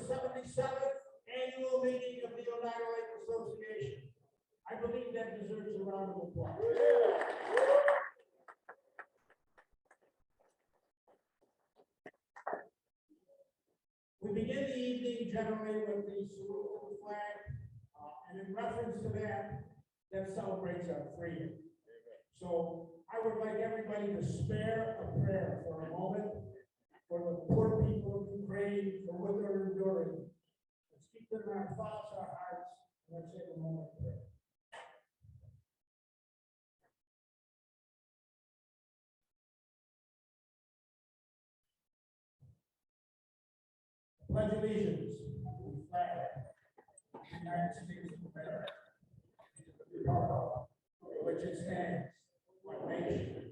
177th annual meeting of the Oneida Lake Association. I believe that deserves a round of applause. We begin the evening generally with the salute of the flag, and in reference to that, that celebrates our freedom. So I would like everybody to spare a prayer for a moment for the poor people of Ukraine, for what they're enduring. Let's keep them in our thoughts, our hearts, and let's take a moment of prayer. Pledge allegiance to the flag of the United States of America, to the republic for which it stands, one nation,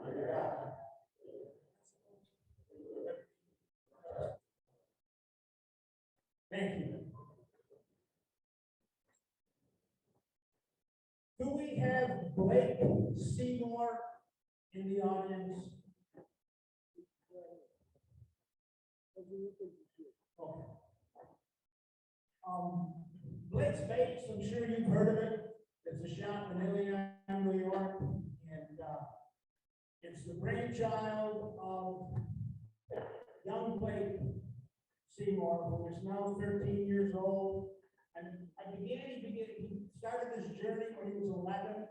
under God. Thank you. Do we have Blake Seymour in the audience? Okay. Blake's Bakes, I'm sure you've heard of it. It's a shop in Ilion, New York, and it's the brainchild of young Blake Seymour, who is now 13 years old. And he started this journey when he was 11.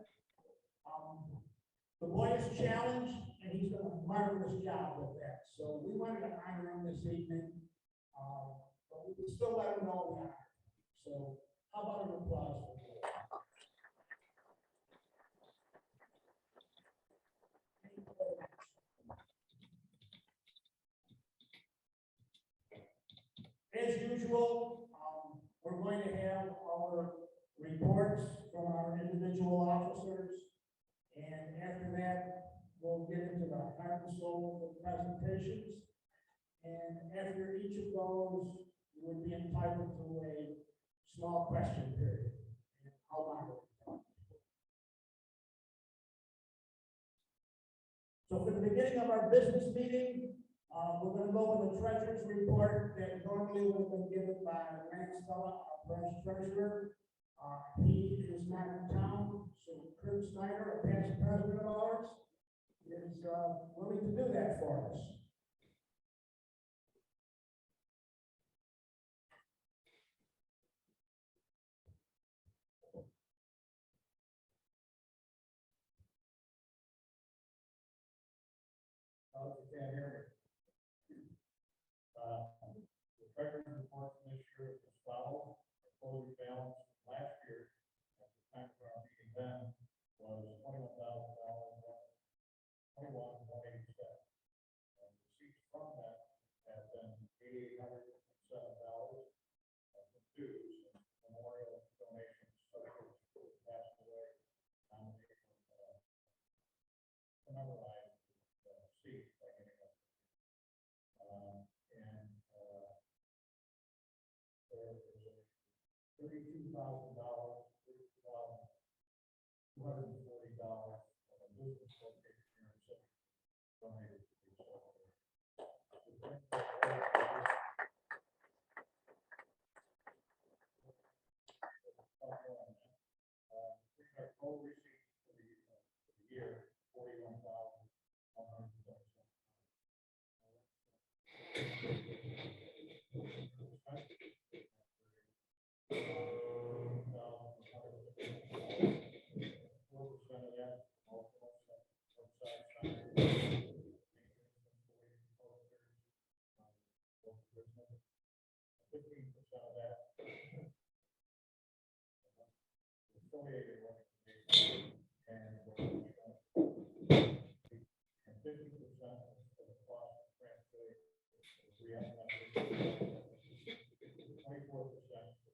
The boy is challenged, and he's done a marvelous job with that. So we wanted to honor him this evening, but we can still let him know we honor him. So how about an applause for him? As usual, we're going to have our reports from our individual officers, and after that, we'll get into the heart and soul of the presentations. And after each of those, you would be entitled to a small question period. And how long will it take? So for the beginning of our business meeting, we're going to go with the treasurer's report that normally would have been given by Lance Stella, our branch treasurer. He is not in town, so Kurt Snyder, a past president of ours, is willing to do that for us. The treasurer's report from this year is as follows. The closing balance last year, at the time of our meeting then, was $21,187. And receipts from that have been $8,807 from dues and memorial donations associated with who passed away on April to memorialize the seat by getting up. There is a $32,000, $240 from a business location here in the city donated to the celebrated. Our total receipts for the year, $41,127. Affiliated organizations and 50% for the cost of transportation, 24% for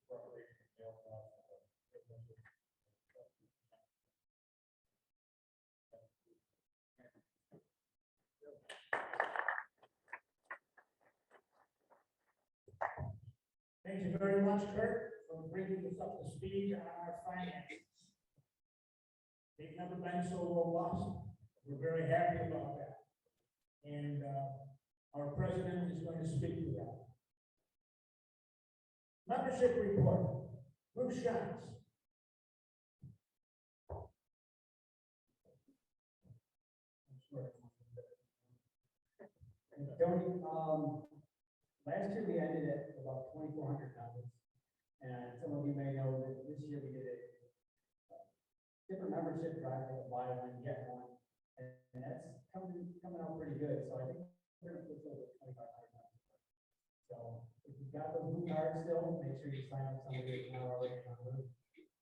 preparation and mail costs of businesses. Thank you very much, Kurt, for bringing us up to speed on our finances. They've never been so robust. We're very happy about that. And our president is going to speak to that. Membership report, Bruce Shines. Tony, last year we ended at about 2,400 members. And some of you may know that this year we did a different membership drive, like a buy one, get one. And that's coming out pretty good. So I think we're gonna push over 2,500 members. So if you've got those blue cards still, make sure you sign up somebody that's not already a member.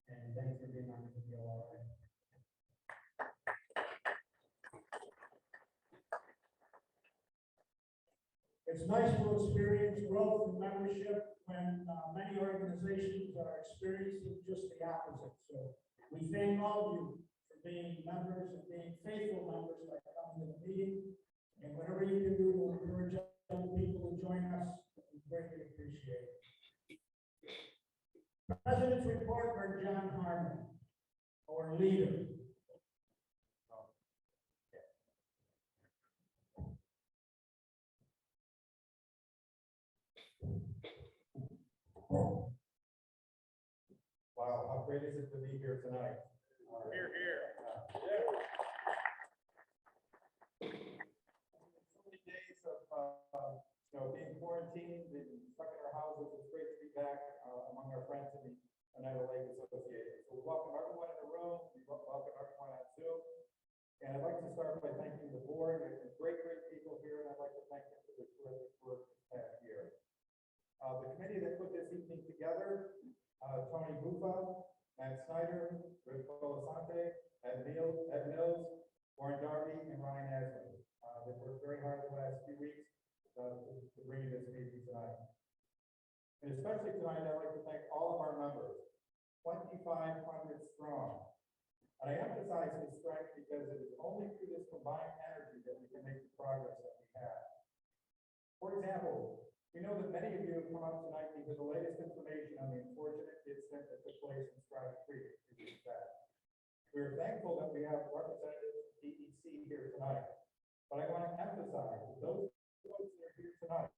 And thanks for being on the OLA. It's nice to experience growth and membership when many organizations are experiencing just the opposite. So we thank all of you for being members and being faithful members by coming to the meeting. And whatever you can do to encourage other people to join us, we greatly appreciate it. President's report for John Harmon, our leader. Wow, how great is it to be here tonight? Here, here. So many days of, being quarantined and stuck in our houses, it's great to be back among our friends in the Oneida Lake Association. So we welcome everyone in the room, we welcome everyone on Zoom. And I'd like to start by thanking the board. There's great people here, and I'd like to thank them for the terrific work this past year. The committee that put this evening together, Tony Buffa, Matt Snyder, Rick Colasante, Ed Mills, Warren Darby, and Ryan Asley. They've worked very hard the last few weeks to bring you this meeting tonight. And especially tonight, I'd like to thank all of our members, 2,500 strong. And I emphasize this strength because it is only through this combined energy that we can make the progress that we have. For example, we know that many of you have come out tonight because the latest information on the unfortunate incident that took place in Stride Creek a few weeks back. We are thankful that we have representatives from DEC here tonight, but I want to emphasize that those folks that are here tonight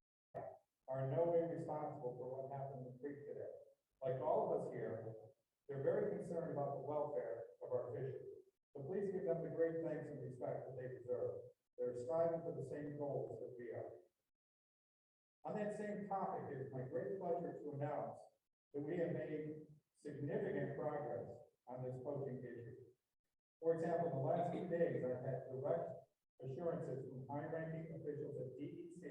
are in no way responsible for what happened in the creek today. Like all of us here, they're very concerned about the welfare of our fisheries. So please give them the great thanks and respect that they deserve. They're striving for the same goals that we are. On that same topic, it is my great pleasure to announce that we have made significant progress on this poaching issue. For example, in the last 2 days, I've had direct assurances from high-ranking officials at DEC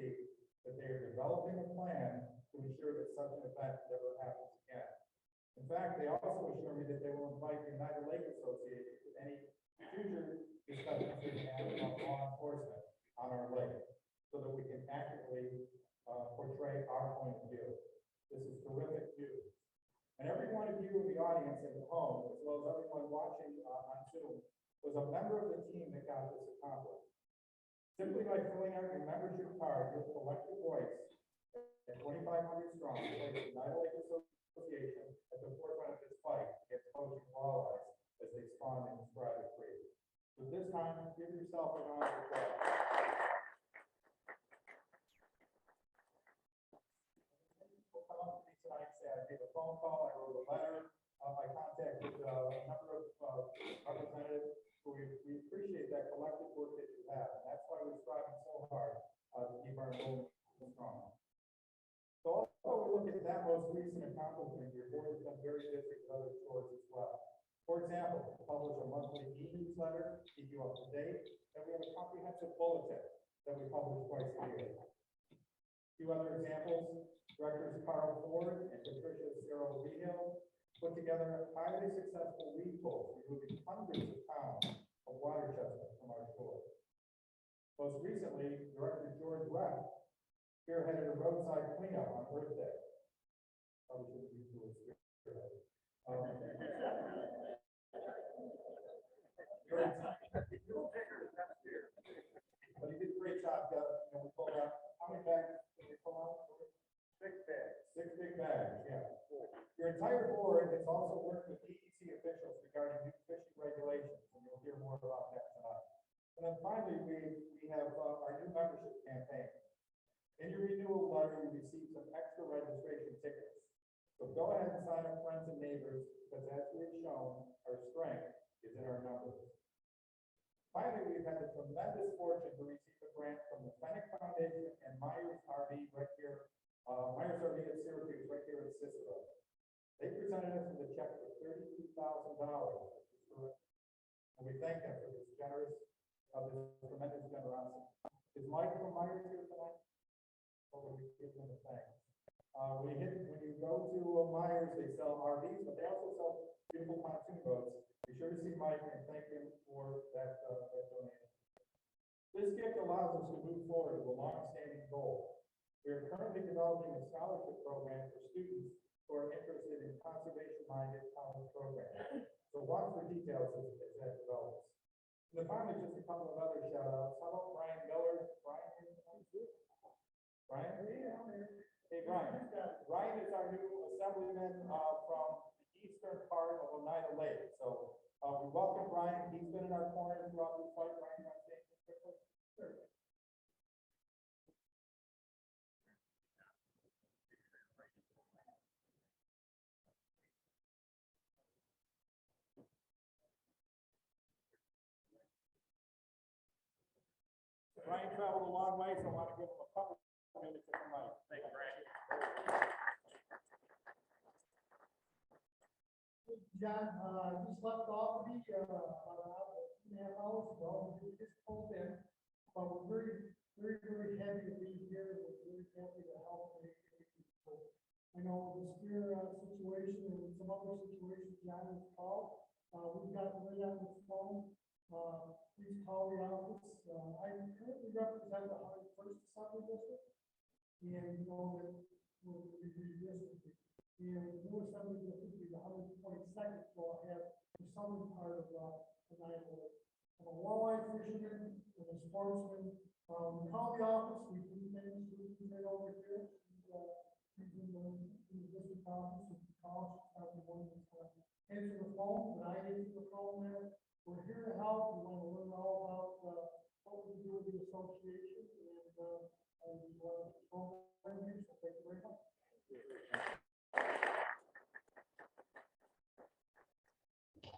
that they are developing a plan to ensure that such an event never happens again. In fact, they also assure me that they will invite the United Lake Association to any future discussions they have about law enforcement on our lake, so that we can accurately portray our point of view. This is terrific news. And every one of you in the audience and at home, as well as everyone watching on Zoom, was a member of the team that got this accomplished. Simply by filling out your membership card, you'll collect your voice at 2,500 strong, to place the United Lake Association at the forefront of this fight against poaching walleyes as they spawn in Stride Creek. So this time, give yourself a round of applause. I made a phone call, I wrote a letter, I contacted a number of representatives. So we appreciate that collective work that you have, and that's why we're striving so hard to keep our enrollment strong. So although we look at that most recent accomplishment, your board has been very busy with other chores as well. For example, we publish a monthly e-newsletter, keep you up to date, and we have a comprehensive bulletin that we publish twice a year. A few other examples. Directors Carl Ford and Patricia Cero Vigil put together a highly successful weed pull, removing hundreds of pounds of water chestnut from our shores. Most recently, Director George Webb spearheaded a roadside cleanup on Earth Day. Probably shouldn't use the word spearhead. But he did a great job. We pulled out, how many bags did we pull out? 6 bags. 6 big bags, yeah. Your entire board has also worked with DEC officials regarding new fishing regulations, and you'll hear more about that tonight. And then finally, we have our new membership campaign. In your renewal letter, you received some extra registration tickets. So go ahead and sign up friends and neighbors, because as we've shown, our strength is in our numbers. Finally, we've had the tremendous fortune to receive a grant from the Fennec Foundation and Myers RV right here, Myers RV at Syracuse, right here in Cicero. They presented us with a check for $32,000, and we thank them for this tremendous generosity. Is Mike from Myers here tonight? Or will we give them a thanks? When you go to Myers, they sell RVs, but they also sell beautiful pontoon boats. Be sure to see Mike and thank him for that donation. This gift allows us to move forward to a long-standing goal. We are currently developing a scholarship program for students who are interested in conservation-minded college programs. So watch for details as that develops. And then finally, just a couple of other shout-outs. How about Brian Miller? Brian? Brian? Hey, Brian. Brian is our new assemblyman from the eastern part of Oneida Lake. So we welcome Brian. He's been in our corner throughout this fight. Brian, you want to say anything quickly? Sure. Brian traveled a long way, so I want to give him a couple of minutes of money. Thank you, Brian. John, just left off the about 2.5 hours ago. We just pulled in, but we're very happy to be here. We're very happy to help make people. I know the spear situation and some other situations John has called. We've got right on the phone. Please call the office. I currently represent the 101st Assembly District, and you know that we're redistricting. And the new assembly district is the 122nd, so I have the southern part of Oneida Lake. I'm a walleye fisherman and a sportsman. We call the office, we do things, we do right over here. He's in the district office, and he calls, the one that's answer the phone, but I answer the phone there. We're here to help. We want to learn all about what we do with the association, and we want to program here, so thank you very much.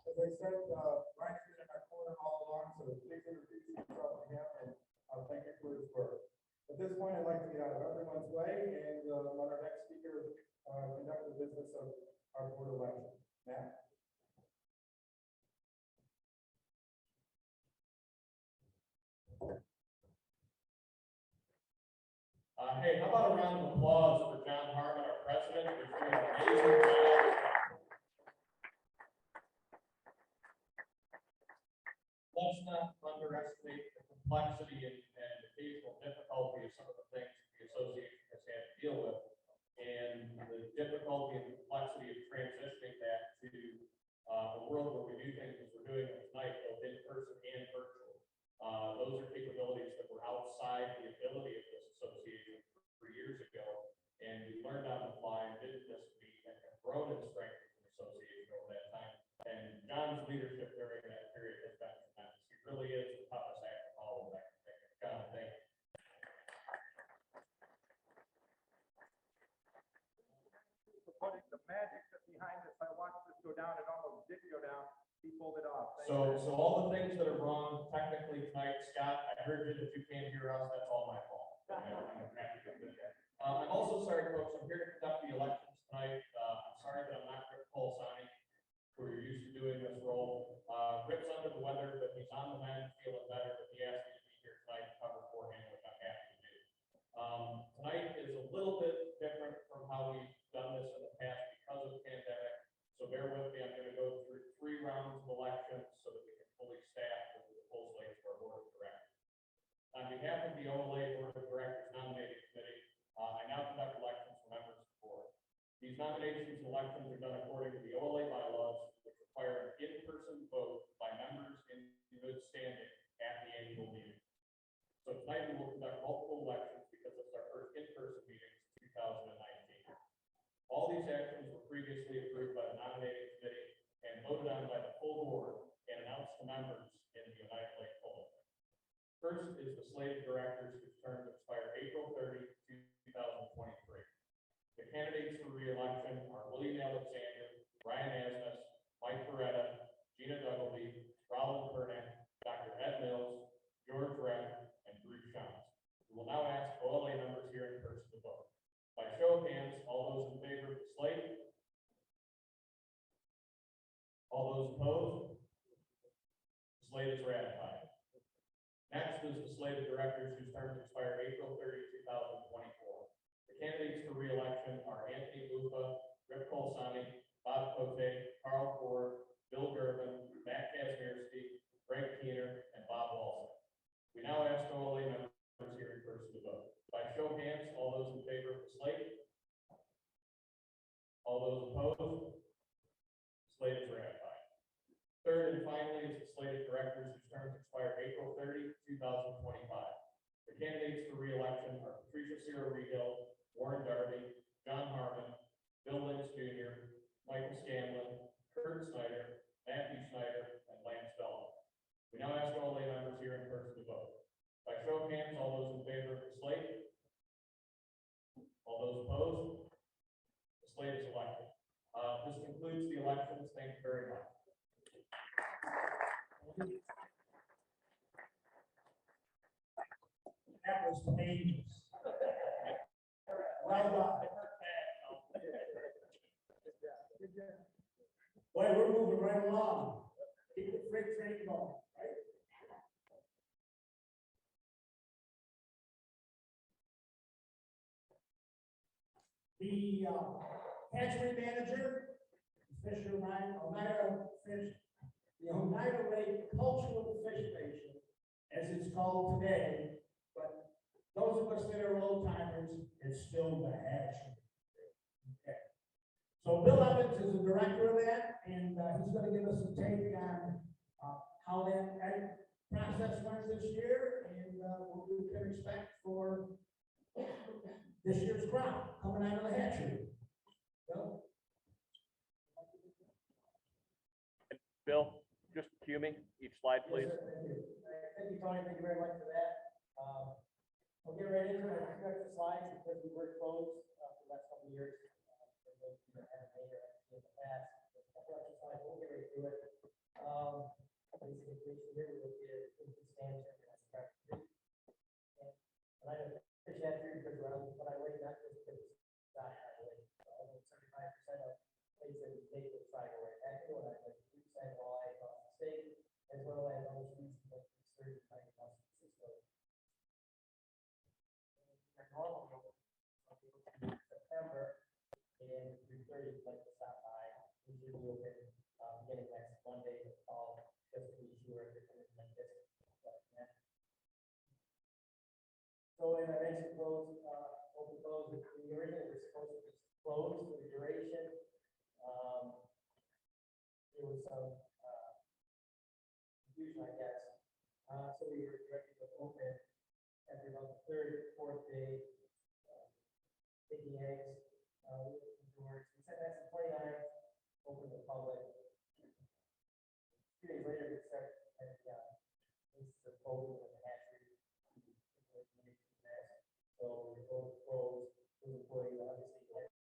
As I said, Brian's been in our corner all along, so please introduce yourself to him and thank you for his work. At this point, I'd like to get out of everyone's way and let our next speaker conduct the business of our board election. Matt? Hey, how about a round of applause for John Harmon, our president, who's doing an amazing job. Let's not underestimate the complexity and occasional difficulty of some of the things the association has had to deal with, and the difficulty and complexity of transitioning that to a world where we do things as we're doing it tonight, both in person and virtual. Those are capabilities that were outside the ability of this association for years ago, and we learned on the fly and did this week and have grown in strength as an association over that time. And John's leadership during that period has been tremendous. He really is the toughest act of all of that. John, thank you. For putting the magic behind this, I watched this go down. It almost did go down. He pulled it off. So all the things that are wrong technically tonight, Scott, I heard you that you can't hear us. That's all my fault. I'm also sorry, folks. I'm here to conduct the elections tonight. I'm sorry that I'm not Rick Polsani, who you're used to doing this role. Rick's under the weather, but he's on the mend, feeling better. But he asked me to be here tonight to cover for him, which I'm happy to do. Tonight is a little bit different from how we've done this in the past because of the pandemic. So bear with me. I'm going to go through 3 rounds of elections so that we can fully staff with the full slate for our board of directors. On behalf of the OLA Board of Directors Nominating Committee, I now conduct elections for members of the board. These nominations and elections are done according to the OLA bylaws, which require an in-person vote by members in good standing at the annual meeting. So tonight we will conduct multiple elections because it's our first in-person meeting since 2019. All these actions were previously approved by the nominating committee and voted on by the full board and announced to members in the Oneida Lake poll. First is the slate of directors whose terms expire April 30, 2023. The candidates for reelection are William Alexander, Ryan Asmus, Mike Beretta, Gina Duggleby, Ronald Burnett, Dr. Ed Mills, George Redd, and Bruce Shantz. We will now ask OLA members here in person to vote. By show of hands, all those in favor of the slate? All those opposed? The slate is ratified. Next is the slate of directors whose terms expire April 30, 2024. The candidates for reelection are Anthony Lupa, Rip Colsani, Bob Cote, Carl Ford, Bill Gervin, Matt Kazmierski, Greg Keener, and Bob Walson. We now ask OLA members here in person to vote. By show of hands, all those in favor of the slate? All those opposed? The slate is ratified. Third and finally is the slate of directors whose terms expire April 30, 2025. The candidates for reelection are Patricia Ciro Rehill, Warren Darby, John Harmon, Bill Lynch Jr., Michael Scanlon, Kurt Snyder, Matthew Snyder, and Lance Bell. We now ask all lay members here in person to vote. By show of hands, all those in favor of the slate? All those opposed? The slate is elected. This concludes the elections. Thank you very much. That was painless. Well done. Boy, we're moving right along. Keep the freight train going, right? The hatchery manager, Fisher Oneida Fish, the Oneida Lake Cultural Fish Station, as it's called today, but those of us that are old timers, it's still the hatchery. Okay. So Bill Evans is the director of that, and he's going to give us a take on how that process went this year and what we can expect for this year's crop coming out of the hatchery. Bill, just cue me each slide, please. Yes, sir, thank you, Tony. Thank you very much for that. We'll get right into it. I forgot the slides because we were closed for the last couple of years. For those who haven't made it in the past, we'll get right through it. Basic information here, we look at infant stands and that's practice. And I don't fish hatchery because when I weigh not just because it's not highway. Almost 75% of places that we take will try to weigh actually when I like 2% walleye across the state, as well as other species like 30 across Cisco. Normal September and 3:30 like to stop by. Usually we open beginning next Monday to fall just to be sure if you're coming like this. So in our mentioned close, open close, the original was supposed to be closed for the duration. There was some confusion, I guess. So we were directed to open after about the third, fourth day, taking eggs, doors. We said that's the 29th, open to the public. 2 days later, we start at the closing of the hatchery. So we both closed, the employees obviously had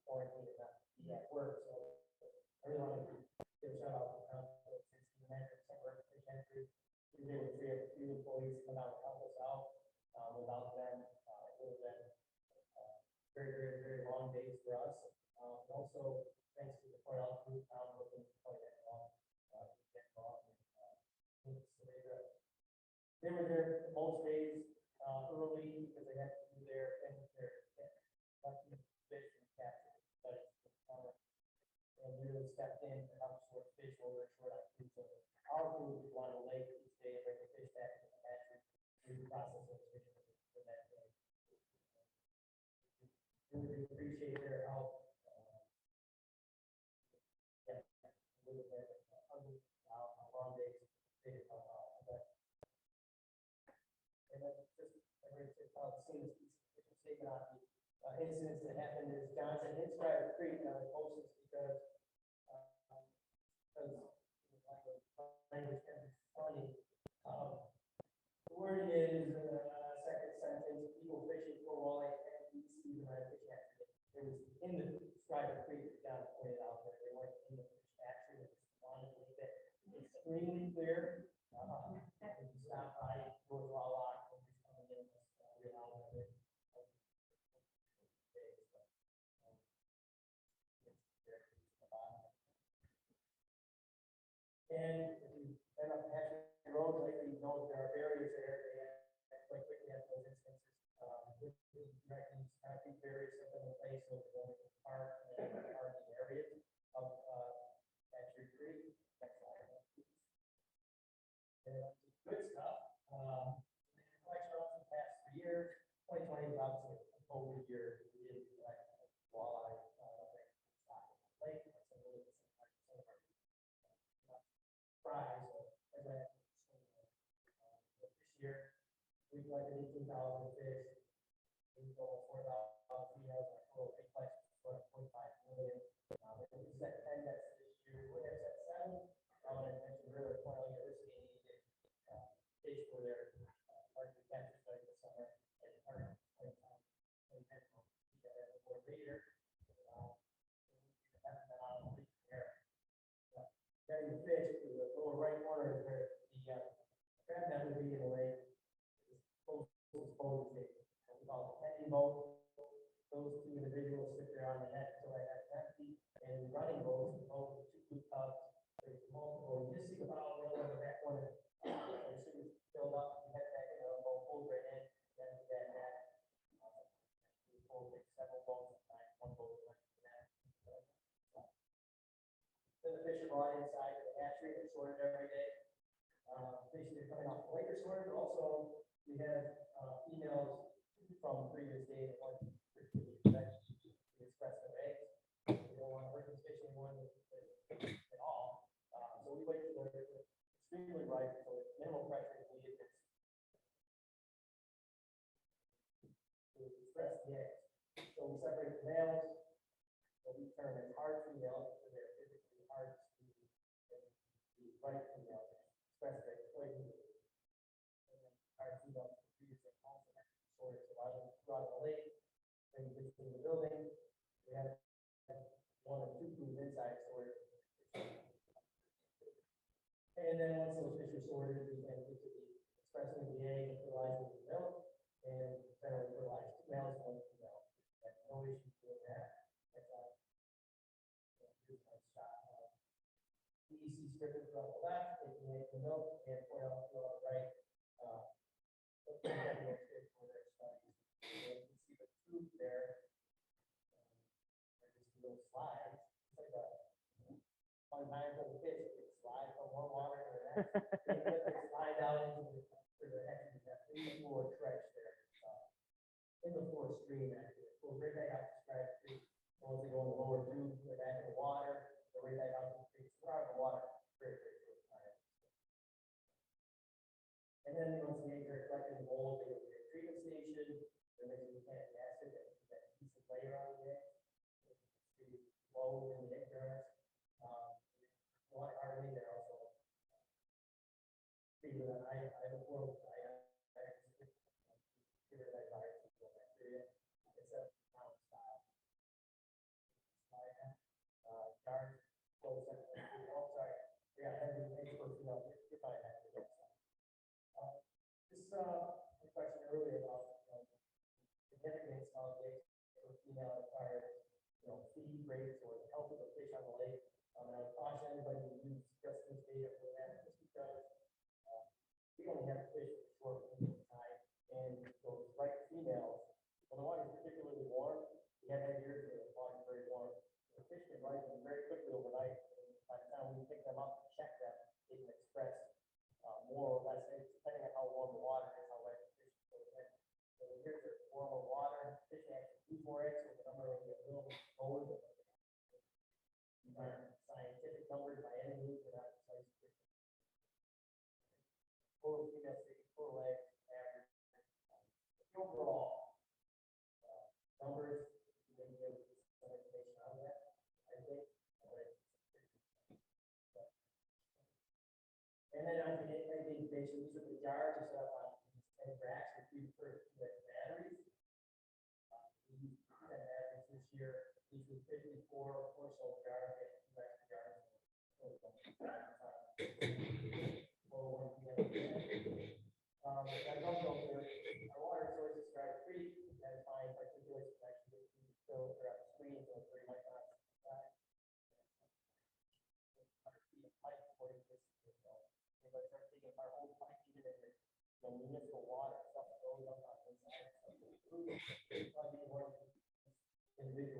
quarantine and not be at work. So I really want to give a shout out to the council since the manager work for the hatchery. We were able to free up a few employees come out and help us out. Without them, it would have been very, very, very long days for us. Also, thanks to the Point Out Group, looking quite that long. They were there most days early because they had to do their fish and capture studies. And really stepped in to help sort fish while we're short on food. So our food was on the lake each day and bring the fish back to the hatchery. We process those fish for that day. Really appreciate their help. A little bit on long days, they did help out. And then just everybody seeing this statement on the incidents that happened is Johnson Hinscribe Creek on the closest because language can be funny. The word is second sentence, people fishing for walleye and fishing after there was place, so we're going to park and parking areas of, Hatchery Creek. Next slide. And good stuff. Collection of the past 3 years, 2020 was obviously a COVID year. We did like walleye, stock on the lake, and some really some of our fries. So as I this year, we collected 18,000 fish. We sold 4,000 females. Our total fish collection was 45 million. We set 10 nets this year. We have set 7. I mentioned earlier, Cornell University needed fish for their larger capture study this summer. And our more later, getting the fish to the lower right corner is where the crab net would be in the lake. Disposal station. We call it attending boat. Those 2 individuals sit there on the net until they have empty. And running boats, the boat with 2 tubs. There's multiple. You just see the bottom of the back one. As soon as it's filled up, you head back in the boat, hold right in, then that net. We hold several boats sometimes, one boat like that. Then the fish are brought inside the hatchery and sorted every day. Fish that are coming off the lake are sorted. Also, we have emails from the previous day that want to express their eggs. We don't want to hurt the fish anymore at all. So we wait till they're extremely ripe, so minimal pressure is needed to express the eggs. So we separate the males, so we term as hard females, because they're physically hard to see, and the ripe females express their eggs quite easily. And then hard females previously also have to be sorted, so I will go out of the lake, bring fish into the building. We have 1 or 2 foods inside sorted. And then once those fish are sorted, we then get to the expressing the egg, fertilizing the milk, and generally fertilize 2 males, 1 female. No issue doing that. That's here's my shot. PEC strippers on the left, taking egg the milk, and point out on the right. Looking at the extra for their studies. And you can see the tube there. Just little slides. It's like a fun time for the fish. They slide from one water to the next. They slide down into the actually that 3-4 trench there. In the 4th stream, actually. So right back out to Scribe Creek. Once they go in the lower tube, they're back in the water. They're right back out to the creek. So they're out of the water very, very short time. And then once the eggs are collected in the mold, they go to the treatment station. They're making mechanic acid that adhesive layer on the egg. Low in the egg jars. Water hardening, they're also treated with an ionophore bacteria. It's a pound style. Jars, oh, sorry. Yeah, heavy expert, you're fine. This question earlier about significance of the female as far as feed rates or the health of the fish on the lake. And I would caution everybody to use just this data for that, just because we only have fish for a short period of time, and those right females, when the water is particularly warm, we have had years where the water is very warm. The fish can rise them very quickly overnight, and by the time we pick them up and check them, they can express more or less eggs, depending on how warm the water is, how wet the fish is. So here's the warmer water, fish actually lose more eggs, so the number will be a little lower than these aren't scientific numbers by any means, they're not precise. Total female stage, total eggs, average. The overall numbers, you may be able to get some information out of that, I think. And then on the egg incubation, these are the jars are set up on 10 racks with 3 batteries. We used 10 batteries this year. These were 54 or so jars, and 2 extra jars. Our water source is Scribe Creek, has fine particulates that actually get filtered throughout the screen, so it's 30 microns inside. 100 feet of pipe before you get to the Anybody start taking our old pipe, even in the municipal water, stuff that goes up on the inside. Probably one of the individuals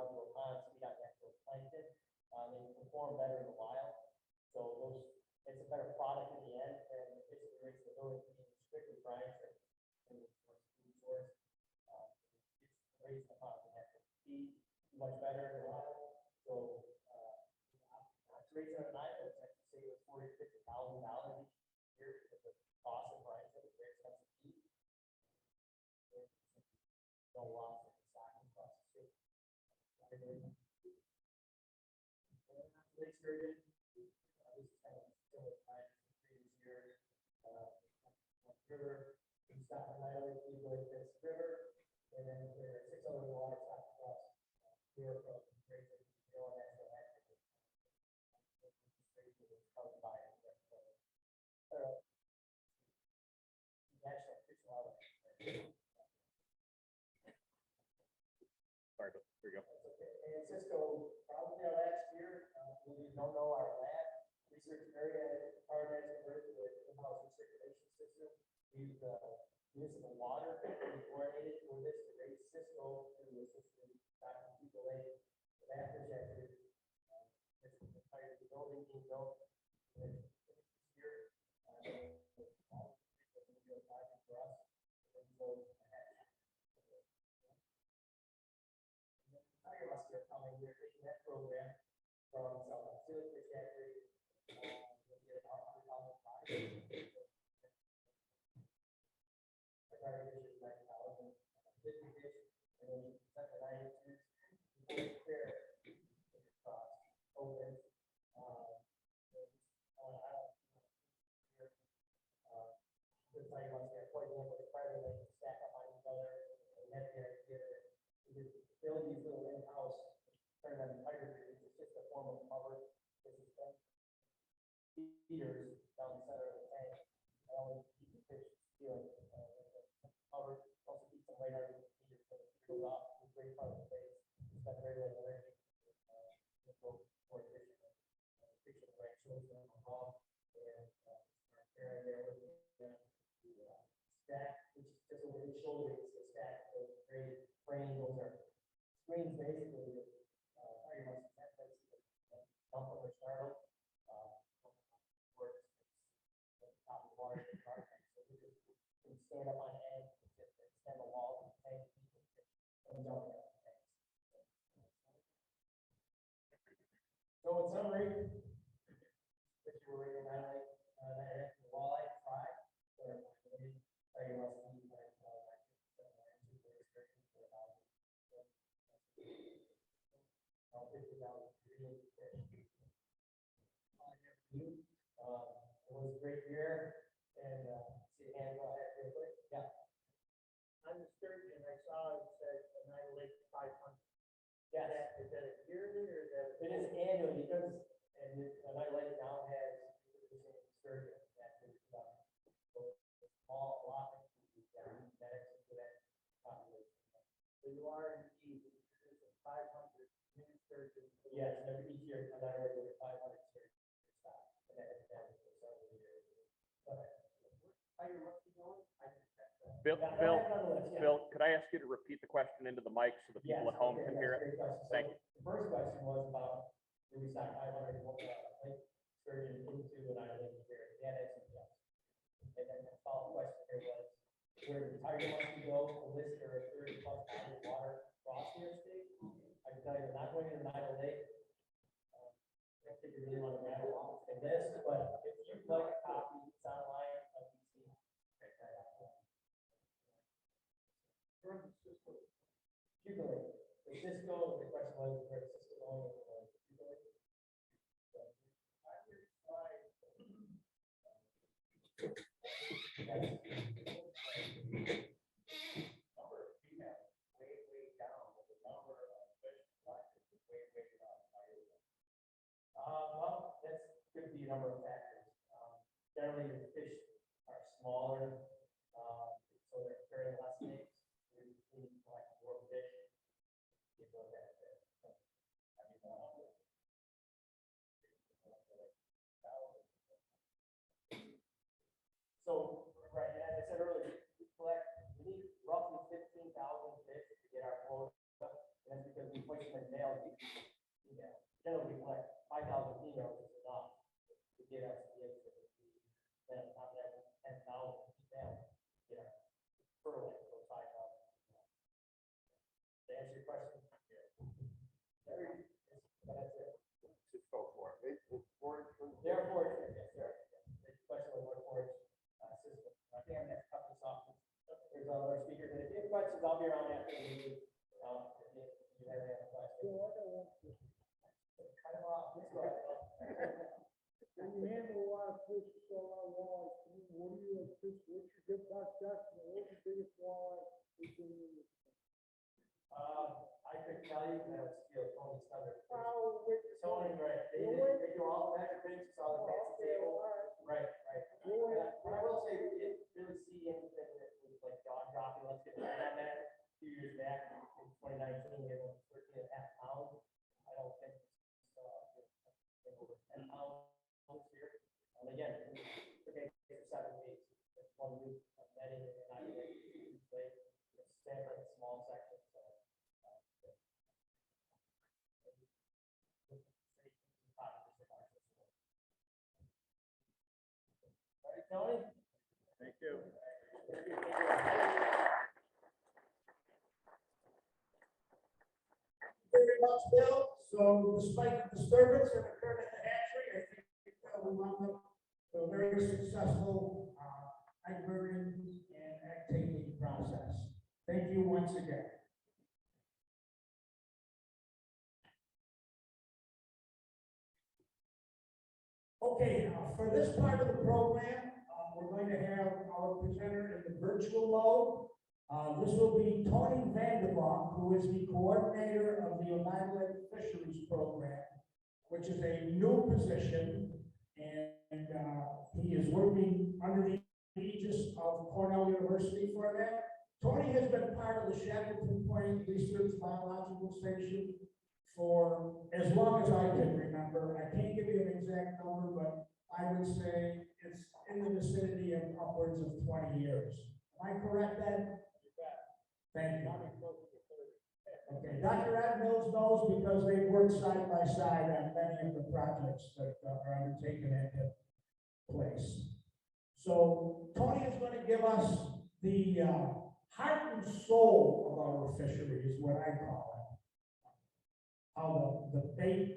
outdoor ponds, feed on natural plankton. They perform better in the wild. So it's a better product in the end than the fish that raise the ability to be strictly brine shrimp in the food source. It's raised the pond and have to feed much better in the wild. So, to raise it on an island, it's actually say $40,000 to $50,000 each year because the cost of brine shrimp is very expensive to feed. No loss in the stocking costs too. Lake sturgeon, this is kind of still at times in previous years. River, we stop on Island, we go to this river, and then there are 6 other water stops across Europe, Great Lakes, and Natural Activity. Covered by national fish wildlife. Sorry, but here you go. And Cisco, probably our last year, we don't know our lab research area, part of that is converted to an in-house recirculation system. We use municipal water, we chlorinated for this to raise Cisco to a system that people lake, the lab projected. This is the entire building being built this year. All the people for us. And so, Tiger Musk are coming, we're taking that program from some Philly fish hatchery, we'll get about 100,000 fish. Our target fish is 90,000, 50 fish, and then we set the 92, fair, open. The Tiger Musk are quite a number of private lakes stack up on each other, and we have the idea that we could build these little in-house, turn them tiger trees, it's just a form of cover. This is them. Feeders down the center of the tank. I always keep the fish feeling cover. Also keep some weight out of the feeders so the feeder goes off. It's a great part of the face. It's got very little energy. For fishing. Fishing the right shows them along. And carrying there with the stack, which is just over the shoulder, it's the stack. Those great frame, those are screens basically that Tiger Musk have places that dump on their startle. Works at the top of the water, so we just can stand up on end, just extend the wall of the tank, and jump out of the tanks. So in summary, if you were in that lake, the walleye fry, or Tiger Musk eat like it was a great year, and see a hand go ahead real quick. Yeah. On the sturgeon, I saw it said United Lake 500. Yes. Is that a yearly or is that? It is annually because, and United Lake now has sturgeon. Small allotment, genetics into that population. So you are indeed producing 500 new sturgeon. Yes, every each year, United Lake with 500 sturgeon stock, and that has been for several years. Okay. How you must be going? I didn't catch that. Bill, Yeah, Bill, that's on the list, yeah. Bill, could I ask you to repeat the question into the mic so the people Yes, at home okay, can that's hear a it? great question. Thank So the first question was about, do we stock 500 lake sturgeon into United Lake here? The answer is yes. And then the follow-up question here was, where the Tiger wants to go, to list there are 30+ bodies of water across here state. I can tell you, they're not going to United Lake. I don't think you really want to rattle off the list, but if you'd like a copy, it's online, LPC. Where's the system? Cuba Lake. The Cisco, the question was, where the Cisco going, Cuba Lake. I hear slide. Yes. Number of females way down, but the number of fish collected is way up. Well, that's could be a number of factors. Generally, the fish are smaller, so they're carrying less eggs. We need to collect more fish. You know that. I mean, so, right, as I said earlier, we need roughly 15,000 fish to get our quota. And that's because we place them in email, generally we collect 5,000 emails is enough to get us the instant. Then on top of that, 10,000 emails, you know, per link, so 5,000. To answer your question, that's it. Just go for it. They're fortunate, yes, sir. The question was what forage system. I think I'm gonna cut this off. There's other speakers, and if you have questions, I'll be around after the meeting. If you have any questions. Cut them off. Let's go ahead. When you handle a lot of fish, so a lot of walleyes, what do you fish, what's your good best estimate, what's your biggest walleye? I could tell you, and I would steal Tony's thunder. Oh, wait. Tony, right, they do all the measurements, all the fancy table. Right. But I will say, we didn't really see anything that was like jaw dropping, let's get back on that. A few years back, in 2019, we had 13.5 pounds. I don't think, over 10 pounds here. And again, okay, for 7 weeks, it's 1 week of netting and not even like sampling small sections. So, all right, Tony. Thank you. Very much, Bill. So despite the disturbance that occurred at the hatchery, I think we wound up a very successful egg burning and egg taking process. Thank you once again. Okay, for this part of the program, we're going to have our presenter in the virtual mode. This will be Tony Vandermark, who is the coordinator of the O'Malley Fisheries Program, which is a new position, and he is working under the aegis of Cornell University for that. Tony has been part of the Shackleton Point Research Biological Station for as long as I can remember. I can't give you an exact number, but I would say it's in the vicinity of upwards of 20 years. Am I correct, Ed? Thank you. Okay, Dr. Ed Mills knows because they work side by side on many of the projects that are undertaken at the place. So Tony is going to give us the heart and soul of our fishery, is what I call it. How the bait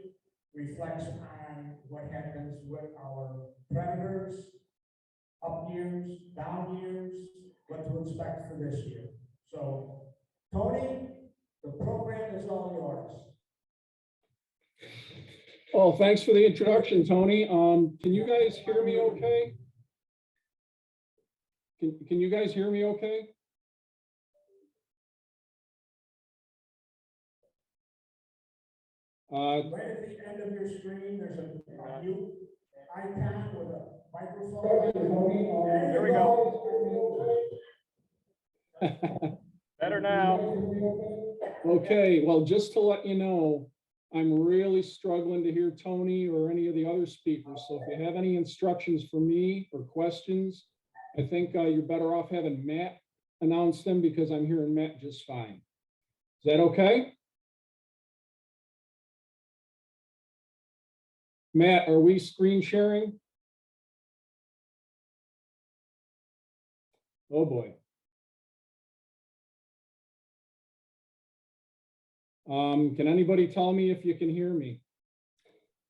reflects on what happens with our predators, up years, down years, what to expect for this year. So, Tony, the program is all yours. Oh, thanks for the introduction, Tony. Can you guys hear me okay? Can you guys hear me okay? Right at the end of your screen, there's a mute icon with a microphone. There we go. Better now. Okay, well, just to let you know, I'm really struggling to hear Tony or any of the other speakers. So if you have any instructions for me or questions, I think you're better off having Matt announce them because I'm hearing Matt just fine. Is that okay? Matt, are we screen sharing? Oh boy. Can anybody tell me if you can hear me?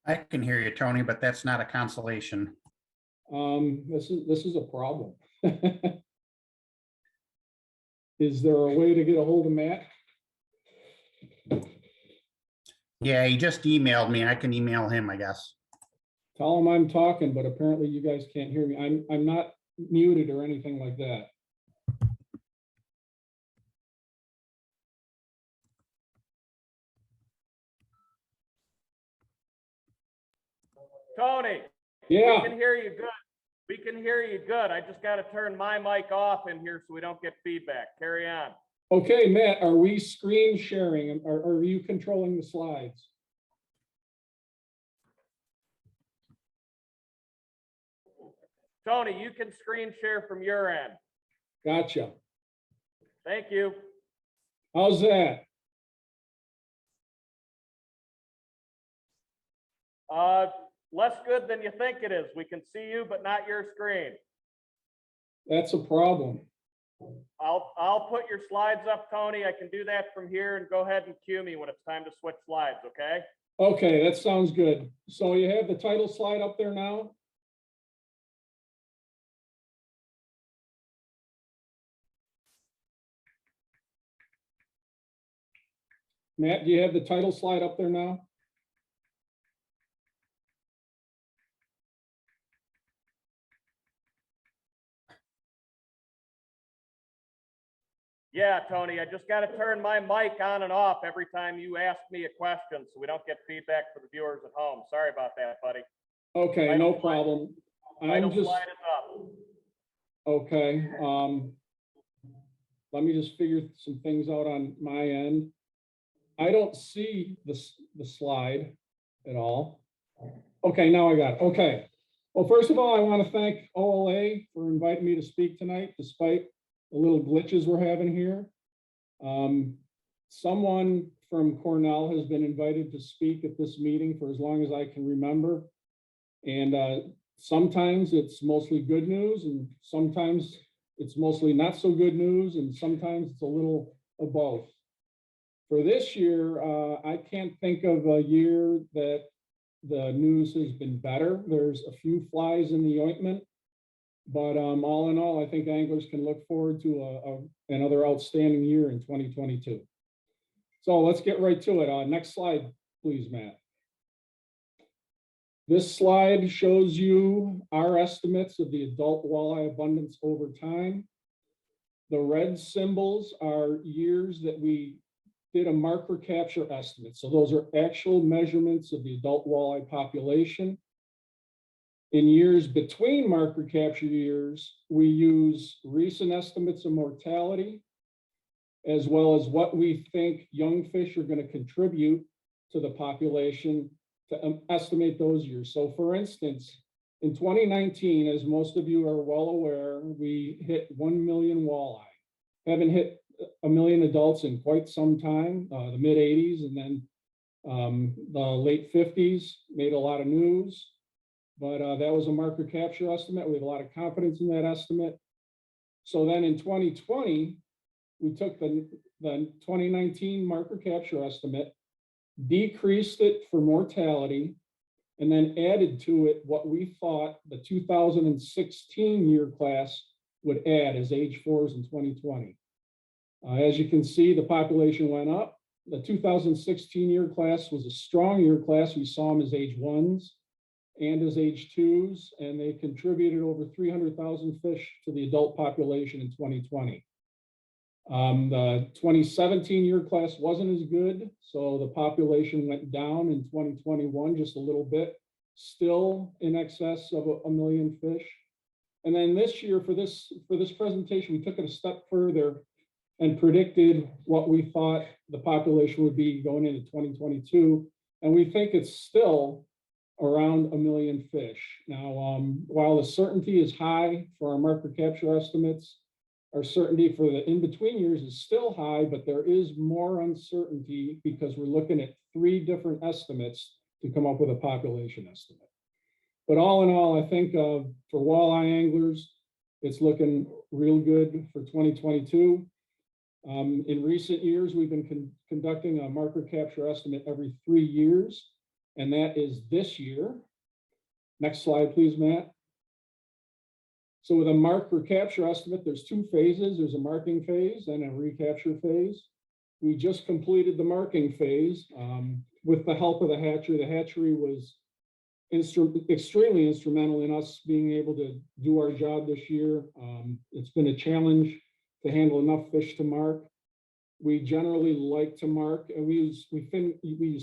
I can hear you, Tony, but that's not a consolation. This is a problem. Is there a way to get a hold of Matt? Yeah, he just emailed me. I can email him, I guess. Tell him I'm talking, but apparently you guys can't hear me. I'm not muted or anything like that. Tony. Yeah. We can hear you good. We can hear you good. I just got to turn my mic off in here so we don't get feedback. Carry on. Okay, Matt, are we screen sharing? Or are you controlling the slides? Tony, you can screen share from your end. Gotcha. Thank you. How's that? Less good than you think it is. We can see you, but not your screen. That's a problem. I'll put your slides up, Tony. I can do that from here, and go ahead and cue me when it's time to switch slides, okay? Okay, that sounds good. So you have the title slide up there now? Matt, do you have the title slide up there now? Yeah, Tony, I just got to turn my mic on and off every time you ask me a question so we don't get feedback for the viewers at home. Sorry about that, buddy. Okay, no problem. Title I'm just, slide is up. okay. Let me just figure some things out on my end. I don't see the slide at all. Okay, now I got it. Okay. Well, first of all, I want to thank OLA for inviting me to speak tonight, despite the little glitches we're having here. Someone from Cornell has been invited to speak at this meeting for as long as I can remember. And sometimes it's mostly good news, and sometimes it's mostly not so good news, and sometimes it's a little of both. For this year, I can't think of a year that the news has been better. There's a few flies in the ointment, but all in all, I think anglers can look forward to another outstanding year in 2022. So let's get right to it. Next slide, please, Matt. This slide shows you our estimates of the adult walleye abundance over time. The red symbols are years that we did a marker capture estimate. So those are actual measurements of the adult walleye population. In years between marker capture years, we use recent estimates of mortality, as well as what we think young fish are going to contribute to the population to estimate those years. So for instance, in 2019, as most of you are well aware, we hit 1 million walleye. Haven't hit 1 million adults in quite some time, the mid 80s, and then the late 50s made a lot of news, but that was a marker capture estimate. We have a lot of confidence in that estimate. So then in 2020, we took the 2019 marker capture estimate, decreased it for mortality, and then added to it what we thought the 2016 year class would add as age 4s in 2020. As you can see, the population went up. The 2016 year class was a strong year class. We saw them as age 1s and as age 2s, and they contributed over 300,000 fish to the adult population in 2020. The 2017 year class wasn't as good, so the population went down in 2021 just a little bit, still in excess of 1 million fish. And then this year, for this presentation, we took it a step further and predicted what we thought the population would be going into 2022. And we think it's still around 1 million fish. Now, while the certainty is high for our marker capture estimates, our certainty for the in-between years is still high, but there is more uncertainty because we're looking at 3 different estimates to come up with a population estimate. But all in all, I think for walleye anglers, it's looking real good for 2022. In recent years, we've been conducting a marker capture estimate every 3 years, and that is this year. Next slide, please, Matt. So with a marker capture estimate, there's 2 phases. There's a marking phase and a recapture phase. We just completed the marking phase with the help of the hatchery. The hatchery was extremely instrumental in us being able to do our job this year. It's been a challenge to handle enough fish to mark. We generally like to mark, and we use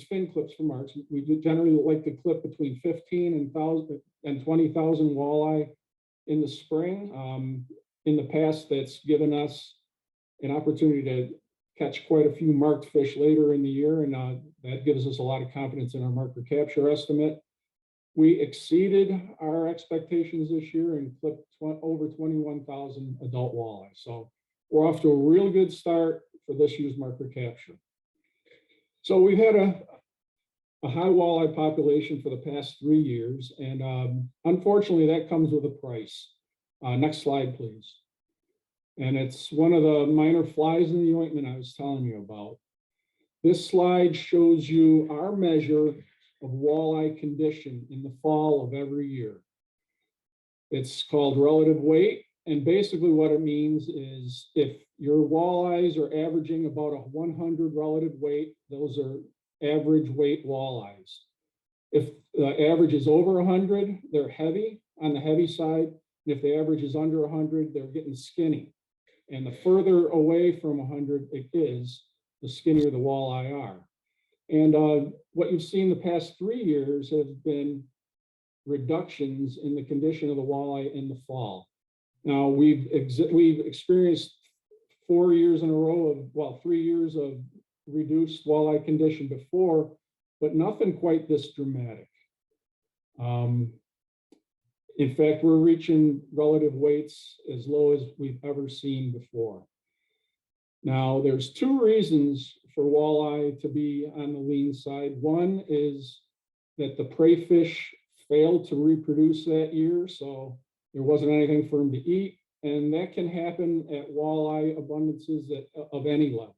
fin clips for marks. We generally like to clip between 15 and 20,000 walleye in the spring. In the past, that's given us an opportunity to catch quite a few marked fish later in the year, and that gives us a lot of confidence in our marker capture estimate. We exceeded our expectations this year and clipped over 21,000 adult walleye. So we're off to a real good start for this year's marker capture. So we've had a high walleye population for the past 3 years, and unfortunately, that comes with a price. Next slide, please. And it's one of the minor flies in the ointment I was telling you about. This slide shows you our measure of walleye condition in the fall of every year. It's called relative weight, and basically what it means is if your walleyes are averaging about a 100 relative weight, those are average weight walleyes. If the average is over 100, they're heavy, on the heavy side. And if the average is under 100, they're getting skinny. And the further away from 100 it is, the skinnier the walleye are. And what you've seen the past 3 years have been reductions in the condition of the walleye in the fall. Now, we've experienced 4 years in a row of, well, 3 years of reduced walleye condition before, but nothing quite this dramatic. In fact, we're reaching relative weights as low as we've ever seen before. Now, there's 2 reasons for walleye to be on the lean side. One is that the prey fish failed to reproduce that year, so there wasn't anything for them to eat, and that can happen at walleye abundances of any level.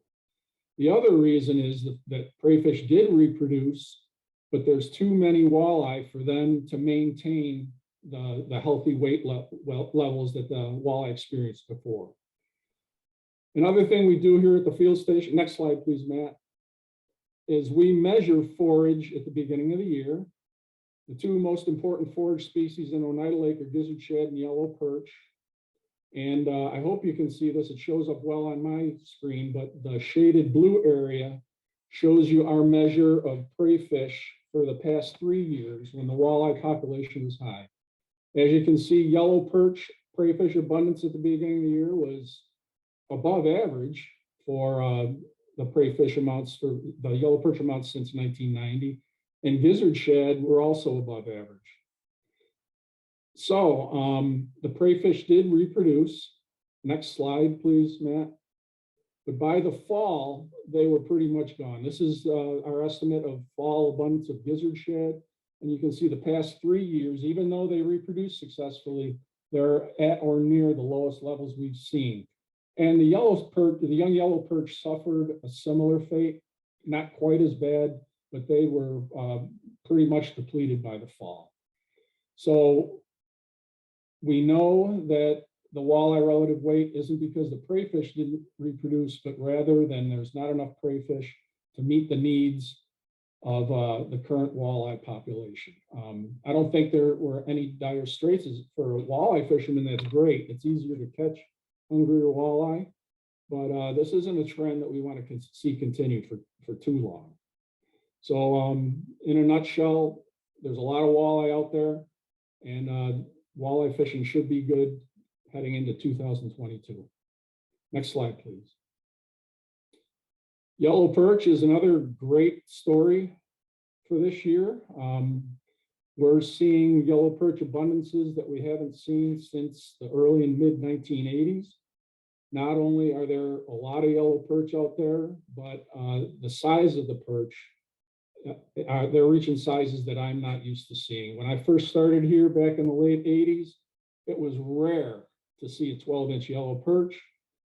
The other reason is that prey fish did reproduce, but there's too many walleye for them to maintain the healthy weight levels that the walleye experienced before. Another thing we do here at the field station, next slide please, Matt, is we measure forage at the beginning of the year. The 2 most important forage species in Oneida Lake are gizzard shad and yellow perch. And I hope you can see this. It shows up well on my screen, but the shaded blue area shows you our measure of prey fish for the past 3 years when the walleye population was high. As you can see, yellow perch prey fish abundance at the beginning of the year was above average for the prey fish amounts for the yellow perch amounts since 1990. And gizzard shad were also above average. So the prey fish did reproduce. Next slide, please, Matt. But by the fall, they were pretty much gone. This is our estimate of fall abundance of gizzard shad. And you can see the past 3 years, even though they reproduced successfully, they're at or near the lowest levels we've seen. And the young yellow perch suffered a similar fate, not quite as bad, but they were pretty much depleted by the fall. So we know that the walleye relative weight isn't because the prey fish didn't reproduce, but rather than there's not enough prey fish to meet the needs of the current walleye population. I don't think there were any dire straits for walleye fishermen. That's great. It's easier to catch hungrier walleye, but this isn't a trend that we want to see continue for too long. So in a nutshell, there's a lot of walleye out there, and walleye fishing should be good heading into 2022. Next slide, please. Yellow perch is another great story for this year. We're seeing yellow perch abundances that we haven't seen since the early and mid 1980s. Not only are there a lot of yellow perch out there, but the size of the perch, they're reaching sizes that I'm not used to seeing. When I first started here back in the late 80s, it was rare to see a 12-inch yellow perch.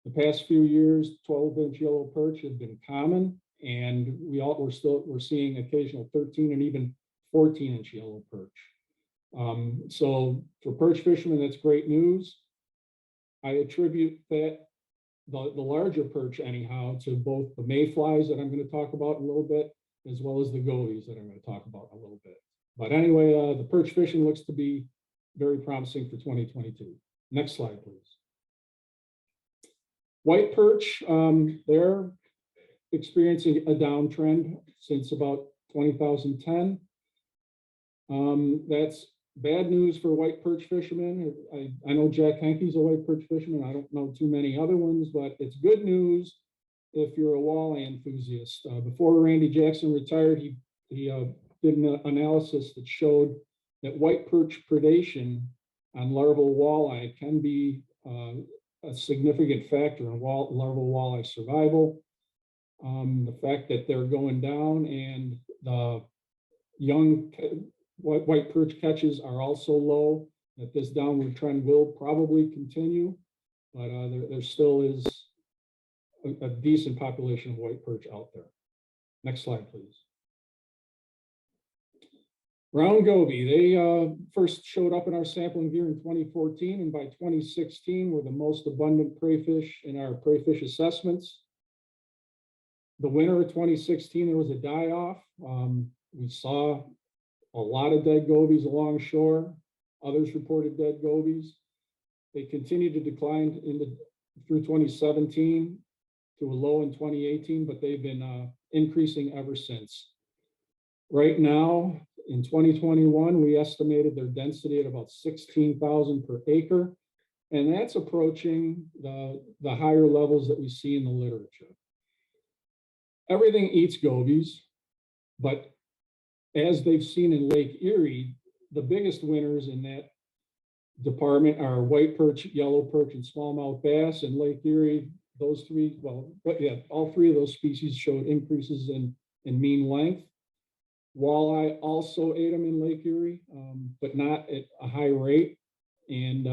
The past few years, 12-inch yellow perch have been common, and we're seeing occasional 13 and even 14-inch yellow perch. So for perch fishermen, that's great news. I attribute that the larger perch anyhow to both the mayflies that I'm going to talk about in a little bit, as well as the gobies that I'm going to talk about in a little bit. But anyway, the perch fishing looks to be very promising for 2022. Next slide, please. White perch, they're experiencing a downtrend since about 2010. That's bad news for white perch fishermen. I know Jack Henke's a white perch fisherman. I don't know too many other ones, but it's good news if you're a walleye enthusiast. Before Randy Jackson retired, he did an analysis that showed that white perch predation on larval walleye can be a significant factor in larval walleye survival. The fact that they're going down and the young white perch catches are also low, that this downward trend will probably continue, but there still is a decent population of white perch out there. Next slide, please. Round goby, they first showed up in our sampling here in 2014, and by 2016 were the most abundant prey fish in our prey fish assessments. The winter of 2016, there was a die-off. We saw a lot of dead gobies along shore. Others reported dead gobies. They continued to decline through 2017 to a low in 2018, but they've been increasing ever since. Right now, in 2021, we estimated their density at about 16,000 per acre, and that's approaching the higher levels that we see in the literature. Everything eats gobies, but as they've seen in Lake Erie, the biggest winners in that department are white perch, yellow perch, and smallmouth bass. In Lake Erie, those three, all three of those species showed increases in mean length. Walleye also ate them in Lake Erie, but not at a high rate. And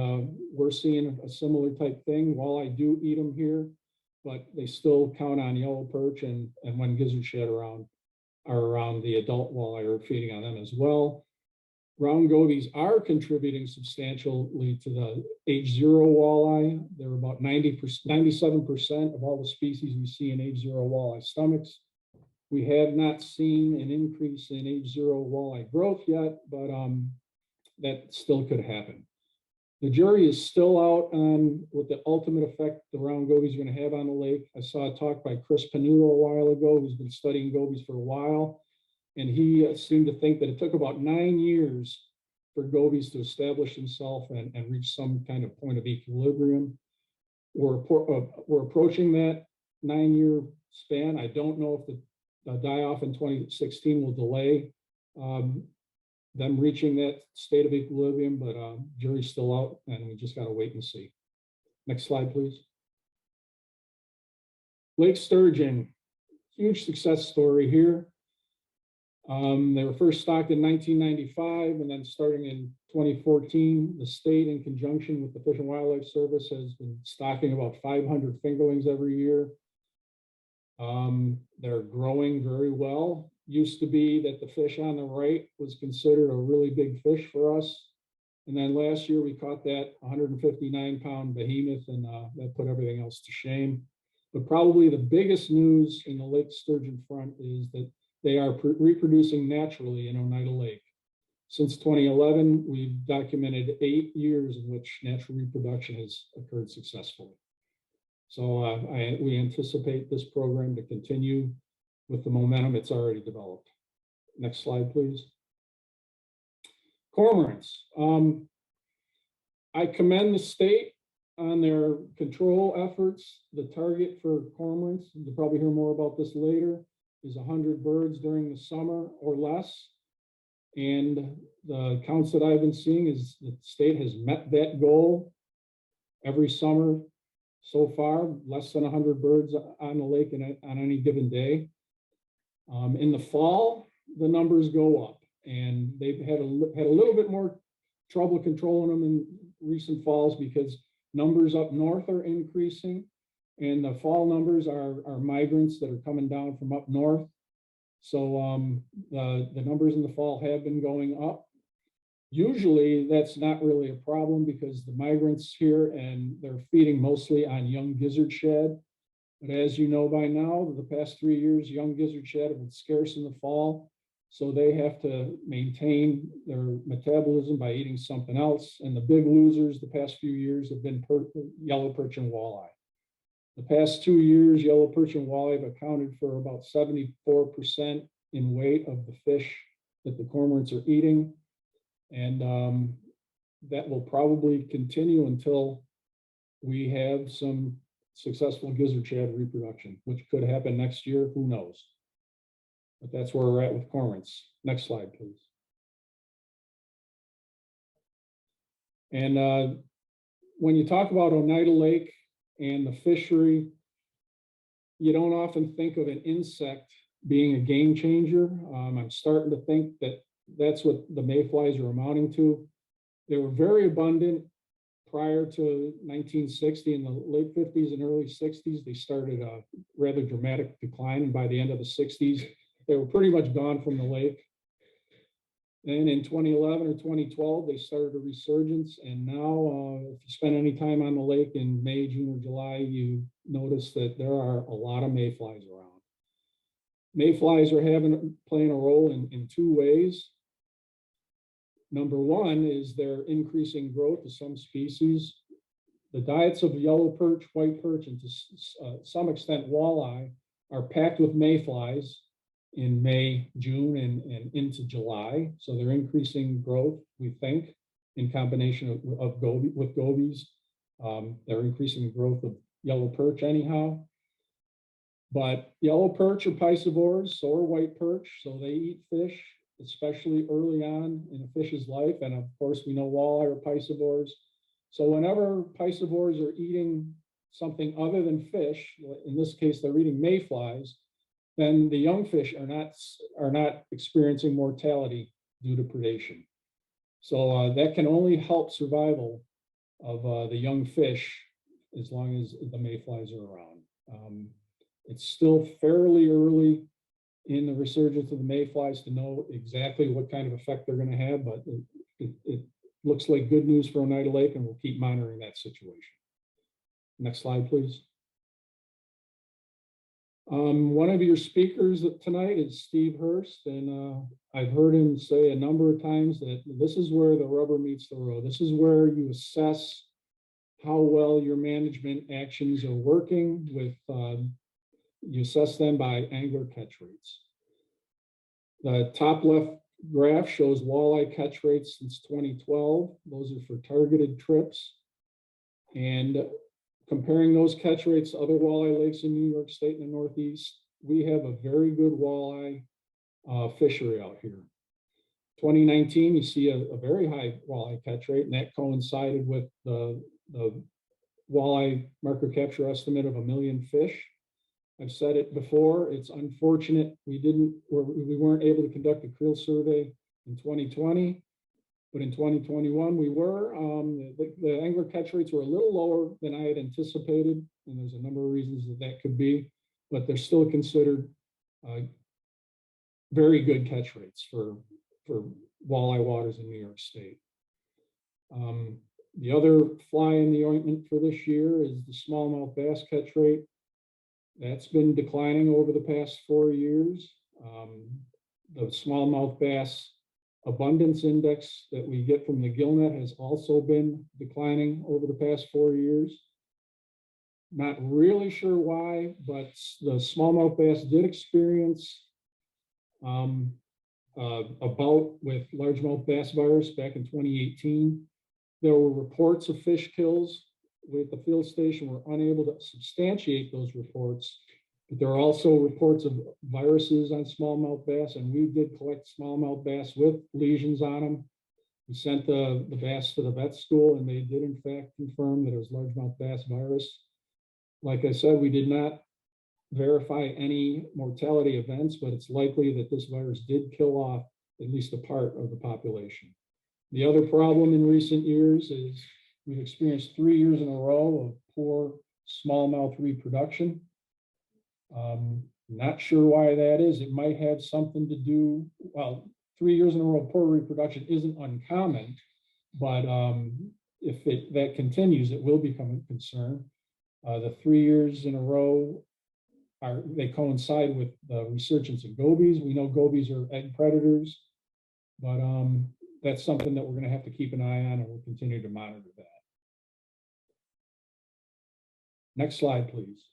we're seeing a similar type thing. Walleye do eat them here, but they still count on yellow perch, and when gizzard shad are around, the adult walleye are feeding on them as well. Round gobies are contributing substantially to the age 0 walleye. They're about 97% of all the species we see in age 0 walleye stomachs. We have not seen an increase in age 0 walleye growth yet, but that still could happen. The jury is still out on what the ultimate effect the round gobies are going to have on the lake. I saw a talk by Chris Panuto a while ago, who's been studying gobies for a while, and he seemed to think that it took about 9 years for gobies to establish themselves and reach some kind of point of equilibrium. We're approaching that 9-year span. I don't know if the die-off in 2016 will delay them reaching that state of equilibrium, but jury's still out, and we just got to wait and see. Next slide, please. Lake sturgeon, huge success story here. They were first stocked in 1995, and then starting in 2014, the state, in conjunction with the Fish and Wildlife Service, has been stocking about 500 fingerlings every year. They're growing very well. Used to be that the fish on the right was considered a really big fish for us. And then last year we caught that 159-pound behemoth, and that put everything else to shame. But probably the biggest news in the lake sturgeon front is that they are reproducing naturally in Oneida Lake. Since 2011, we've documented 8 years in which natural reproduction has occurred successfully. So we anticipate this program to continue with the momentum it's already developed. Next slide, please. Cormorants. I commend the state on their control efforts. The target for cormorants, you'll probably hear more about this later, is 100 birds during the summer or less. And the counts that I've been seeing is the state has met that goal every summer so far, less than 100 birds on the lake on any given day. In the fall, the numbers go up, and they've had a little bit more trouble controlling them in recent falls because numbers up north are increasing, and the fall numbers are migrants that are coming down from up north. So the numbers in the fall have been going up. Usually that's not really a problem because the migrants here, and they're feeding mostly on young gizzard shad. But as you know by now, the past 3 years, young gizzard shad have been scarce in the fall. So they have to maintain their metabolism by eating something else. And the big losers the past few years have been yellow perch and walleye. The past 2 years, yellow perch and walleye have accounted for about 74% in weight of the fish that the cormorants are eating. And that will probably continue until we have some successful gizzard shad reproduction, which could happen next year, who knows? But that's where we're at with cormorants. Next slide, please. And when you talk about Oneida Lake and the fishery, you don't often think of an insect being a game changer. I'm starting to think that that's what the mayflies are amounting to. They were very abundant prior to 1960. In the late 50s and early 60s, they started a rather dramatic decline. And by the end of the 60s, they were pretty much gone from the lake. And in 2011 or 2012, they started a resurgence. And now, if you spend any time on the lake in May, June, or July, you notice that there are a lot of mayflies around. Mayflies are playing a role in two ways. Number one is their increasing growth of some species. The diets of yellow perch, white perch, and to some extent walleye are packed with mayflies in May, June, and into July. So they're increasing growth, we think, in combination with gobies. They're increasing the growth of yellow perch anyhow. But yellow perch are piscivores, so are white perch, so they eat fish, especially early on in a fish's life. And of course, we know walleye are piscivores. So whenever piscivores are eating something other than fish, in this case, they're eating mayflies, then the young fish are not experiencing mortality due to predation. So that can only help survival of the young fish as long as the mayflies are around. It's still fairly early in the resurgence of the mayflies to know exactly what kind of effect they're going to have, but it looks like good news for Oneida Lake, and we'll keep monitoring that situation. Next slide, please. One of your speakers tonight is Steve Hurst, and I've heard him say a number of times that this is where the rubber meets the road. This is where you assess how well your management actions are working with, you assess them by angler catch rates. The top left graph shows walleye catch rates since 2012. Those are for targeted trips. And comparing those catch rates to other walleye lakes in New York State and the Northeast, we have a very good walleye fishery out here. 2019, you see a very high walleye catch rate, and that coincided with the walleye marker capture estimate of 1 million fish. I've said it before, it's unfortunate we weren't able to conduct a creel survey in 2020, but in 2021 we were. The angler catch rates were a little lower than I had anticipated, and there's a number of reasons that could be, but they're still considered very good catch rates for walleye waters in New York State. The other fly in the ointment for this year is the smallmouth bass catch rate. That's been declining over the past 4 years. The smallmouth bass abundance index that we get from the gillnet has also been declining over the past 4 years. Not really sure why, but the smallmouth bass did experience a bout with largemouth bass virus back in 2018. There were reports of fish kills with the field station. We're unable to substantiate those reports, but there are also reports of viruses on smallmouth bass, and we did collect smallmouth bass with lesions on them. We sent the bass to the vet school, and they did in fact confirm that it was largemouth bass virus. Like I said, we did not verify any mortality events, but it's likely that this virus did kill off at least a part of the population. The other problem in recent years is we've experienced 3 years in a row of poor smallmouth reproduction. Not sure why that is. It might have something to do, well, 3 years in a row of poor reproduction isn't uncommon, but if that continues, it will become a concern. The 3 years in a row they coincide with the resurgence of gobies. We know gobies are egg predators, but that's something that we're going to have to keep an eye on, and we'll continue to monitor that. Next slide, please.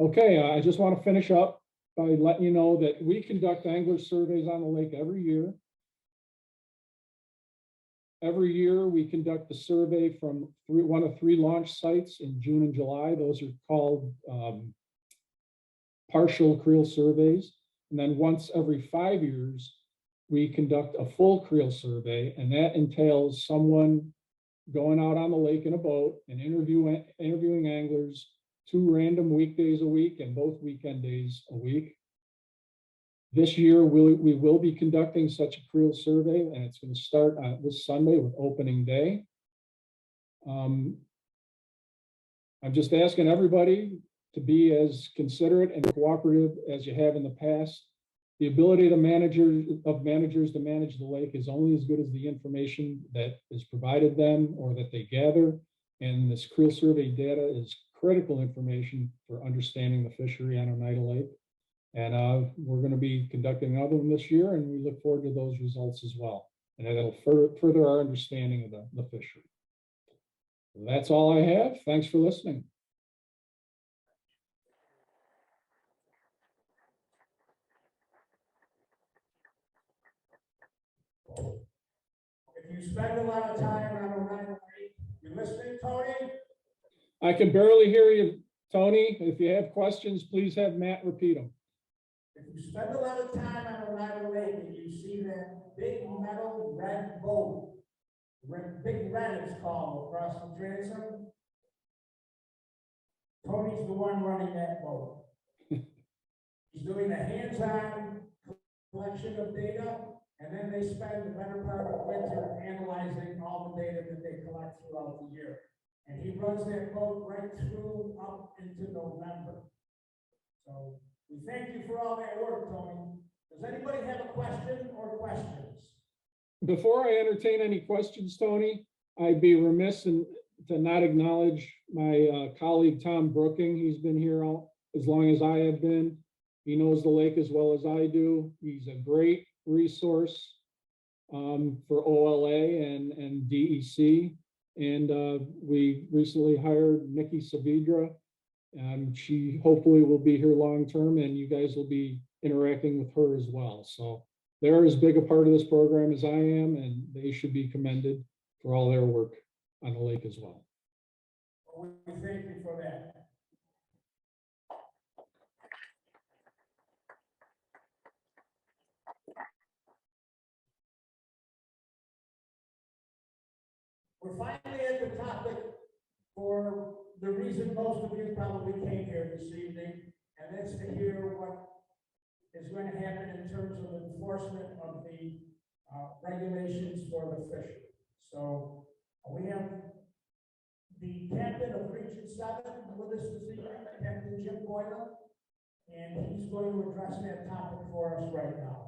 Okay, I just want to finish up by letting you know that we conduct angler surveys on the lake every year. Every year, we conduct a survey from one of 3 launch sites in June and July. Those are called partial creel surveys. And then once every 5 years, we conduct a full creel survey, and that entails someone going out on the lake in a boat and interviewing anglers 2 random weekdays a week and both weekend days a week. This year, we will be conducting such a creel survey, and it's going to start this Sunday with opening day. I'm just asking everybody to be as considerate and cooperative as you have in the past. The ability of the managers to manage the lake is only as good as the information that is provided them or that they gather. And this creel survey data is critical information for understanding the fishery on Oneida Lake. And we're going to be conducting another one this year, and we look forward to those results as well. And that'll further our understanding of the fishery. That's all I have. Thanks for listening. If you spend a lot of time on Oneida Lake, you listening, Tony? I can barely hear you, Tony. If you have questions, please have Matt repeat them. If you spend a lot of time on Oneida Lake and you see that big metal red boat, big red it's called across the transom, Tony's the one running that boat. He's doing a hands-on collection of data, and then they spend the better part of winter analyzing all the data that they collect throughout the year. And he runs that boat right through up into November. So we thank you for all that work, Tony. Does anybody have a question or questions? Before I entertain any questions, Tony, I'd be remiss to not acknowledge my colleague, Tom Brooking. He's been here as long as I have been. He knows the lake as well as I do. He's a great resource for OLA and DEC. And we recently hired Nikki Saavedra. She hopefully will be here long-term, and you guys will be interacting with her as well. So they're as big a part of this program as I am, and they should be commended for all their work on the lake as well. Well, we thank you for that. We're finally at the topic for the reason most of you probably came here this evening, and that's to hear what is going to happen in terms of enforcement of the regulations for the fishery. So we have the captain of Region 7 with us this evening, Captain Jim Boylan, and he's going to address that topic for us right now.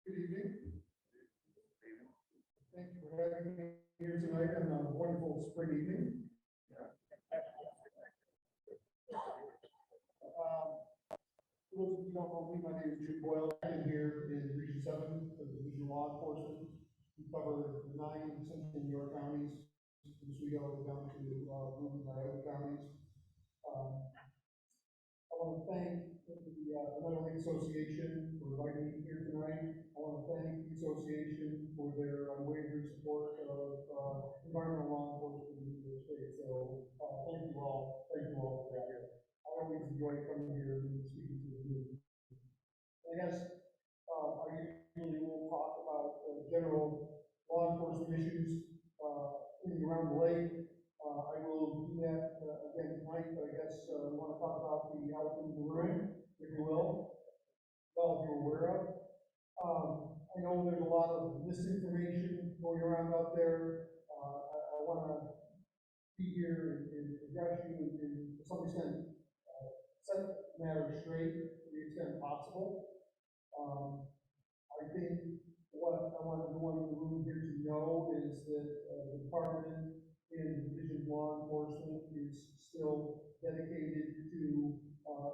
Good evening. Thank you for having me here tonight on a wonderful spring evening. For those of you who don't know me, my name is Jim Boyle. I'm here in Region 7 as Division of Law Enforcement. We cover the 9 central New York counties, from Oswego down to Boone and Tioga counties. I want to thank the Oneida Lake Association for inviting me here tonight. I want to thank the association for their unwavering support of environmental law enforcement in the state. So thank you all for that. I always enjoy coming here and speaking to the group. I guess I usually will talk about general law enforcement issues in and around the lake. I will do that again tonight, but I guess we want to talk about the elephant in the room, if you will, all of you are aware of. I know there's a lot of misinformation going around out there. I want to be here and address you and to some extent set the matter straight to the extent possible. I think what I want everyone in the room here to know is that the department and the Division of Law Enforcement is still dedicated to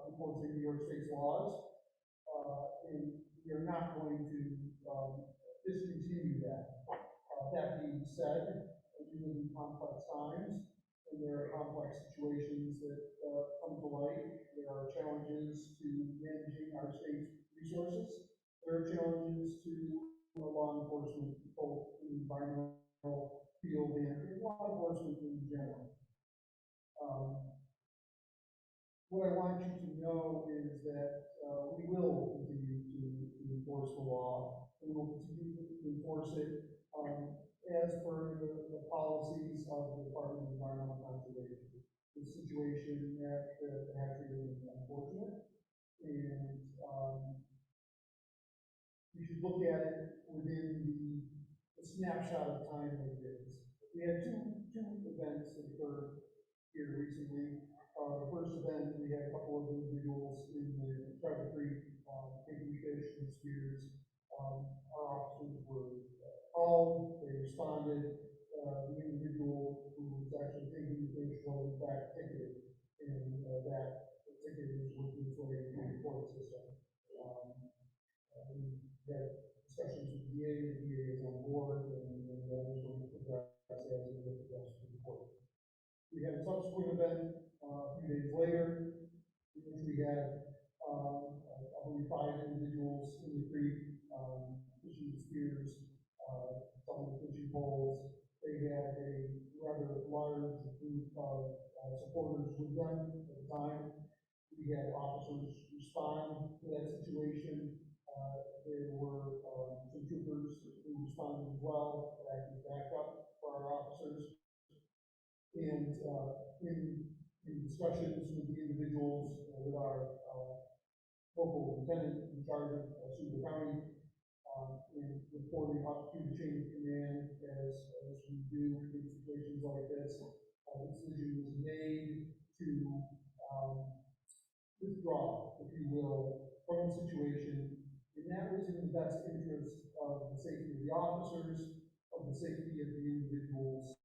enforcing New York State's laws, and we are not going to discontinue that. That being said, we live in complex times, and there are complex situations that come to light enforcement, both in the environmental field and in law enforcement in general. What I want you to know is that we will continue to enforce the law, and we'll continue to enforce it as per the policies of the Department of Environmental Conservation. The situation at the hatchery is unfortunate, and we should look at it within the snapshot of time that it is. We had two events that occurred here recently. The first event, we had a couple of individuals in the Treasure Creek taking fish and spears. Our officers were called, they responded. The individual who was actually taking the fish was in fact ticketed, and that ticket is working its way through the court system. We had discussions with the DA is on board, and that is going to progress as we get the rest of the court. We had a subsequent event a few days later, in which we had, I believe, 5 individuals in the creek fishing spears, some of the fishing poles. They had a rather large group of supporters with them at the time. We had officers respond to that situation. There were some troopers who responded as well, acting backup for our officers. And in discussions with the individuals, with our local lieutenant in charge of Suba County, and reporting up to the chain of command as we do in situations like this, the decision was made to withdraw, if you will, from the situation, and that was in the best interest of the safety of the officers, of the safety of the individuals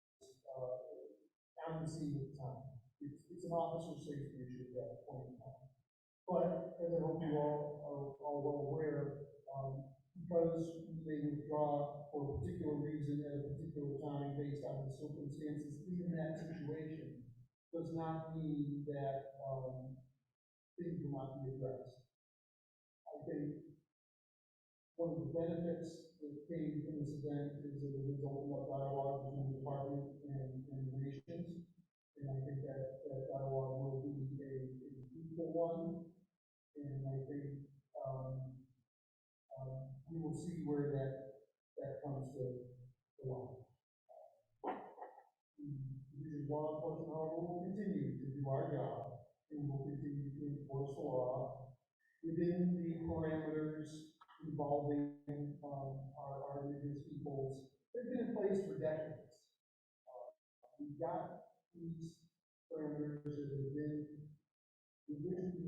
on the scene at the time. It's an officer safety issue at that point in time. But as I hope you all are well aware, because we may withdraw for a particular reason at a particular time based on the circumstances in that situation, does not mean that things will not be addressed. I think one of the benefits that came from this event is that it has opened up dialogue between the department and the nations. And I think that dialogue will be a fruitful one. And I think we will see where that comes to light. The Division of Law Enforcement, however, will continue to do our job, and will continue to enforce the law within the parameters involving our indigenous peoples. They've been in place for decades. We've got these parameters that have been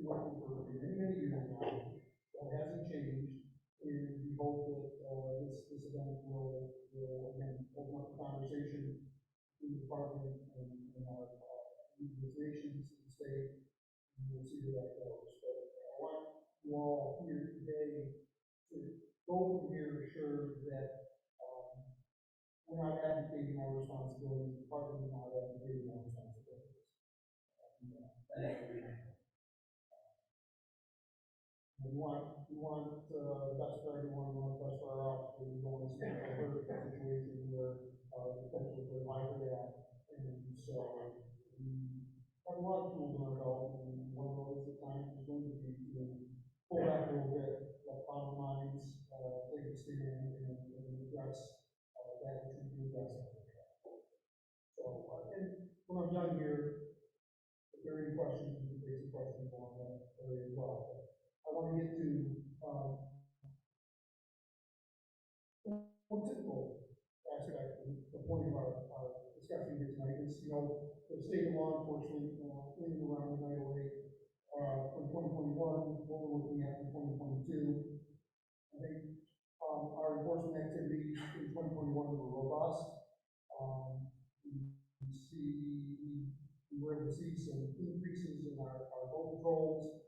working for many years now. That hasn't changed, and we hope that this event will again open up the conversation between the department and our indigenous nations in the state, and we'll see where that goes. But I want you all here today to go from here assured that we're not advocating our responsibilities, the department is not advocating our responsibilities. We want the best for everyone, we want the best for our officers, we don't want to see a hurt situation where potentially they're liable to that. And so we have a lot of tools in our belt, and one of those at times is going to be to pull back a little bit, let common minds take a stand and address that which we do best. So, and when I'm done here, if there are any questions, we can take some questions along that area as well. But I want to get to one typical aspect, the point of our discussion here tonight is, the state of law enforcement in and around the 908 from 2021, what we're looking at in 2022. I think our enforcement activities in 2021 were robust. We were able to see some increases in our boat patrols.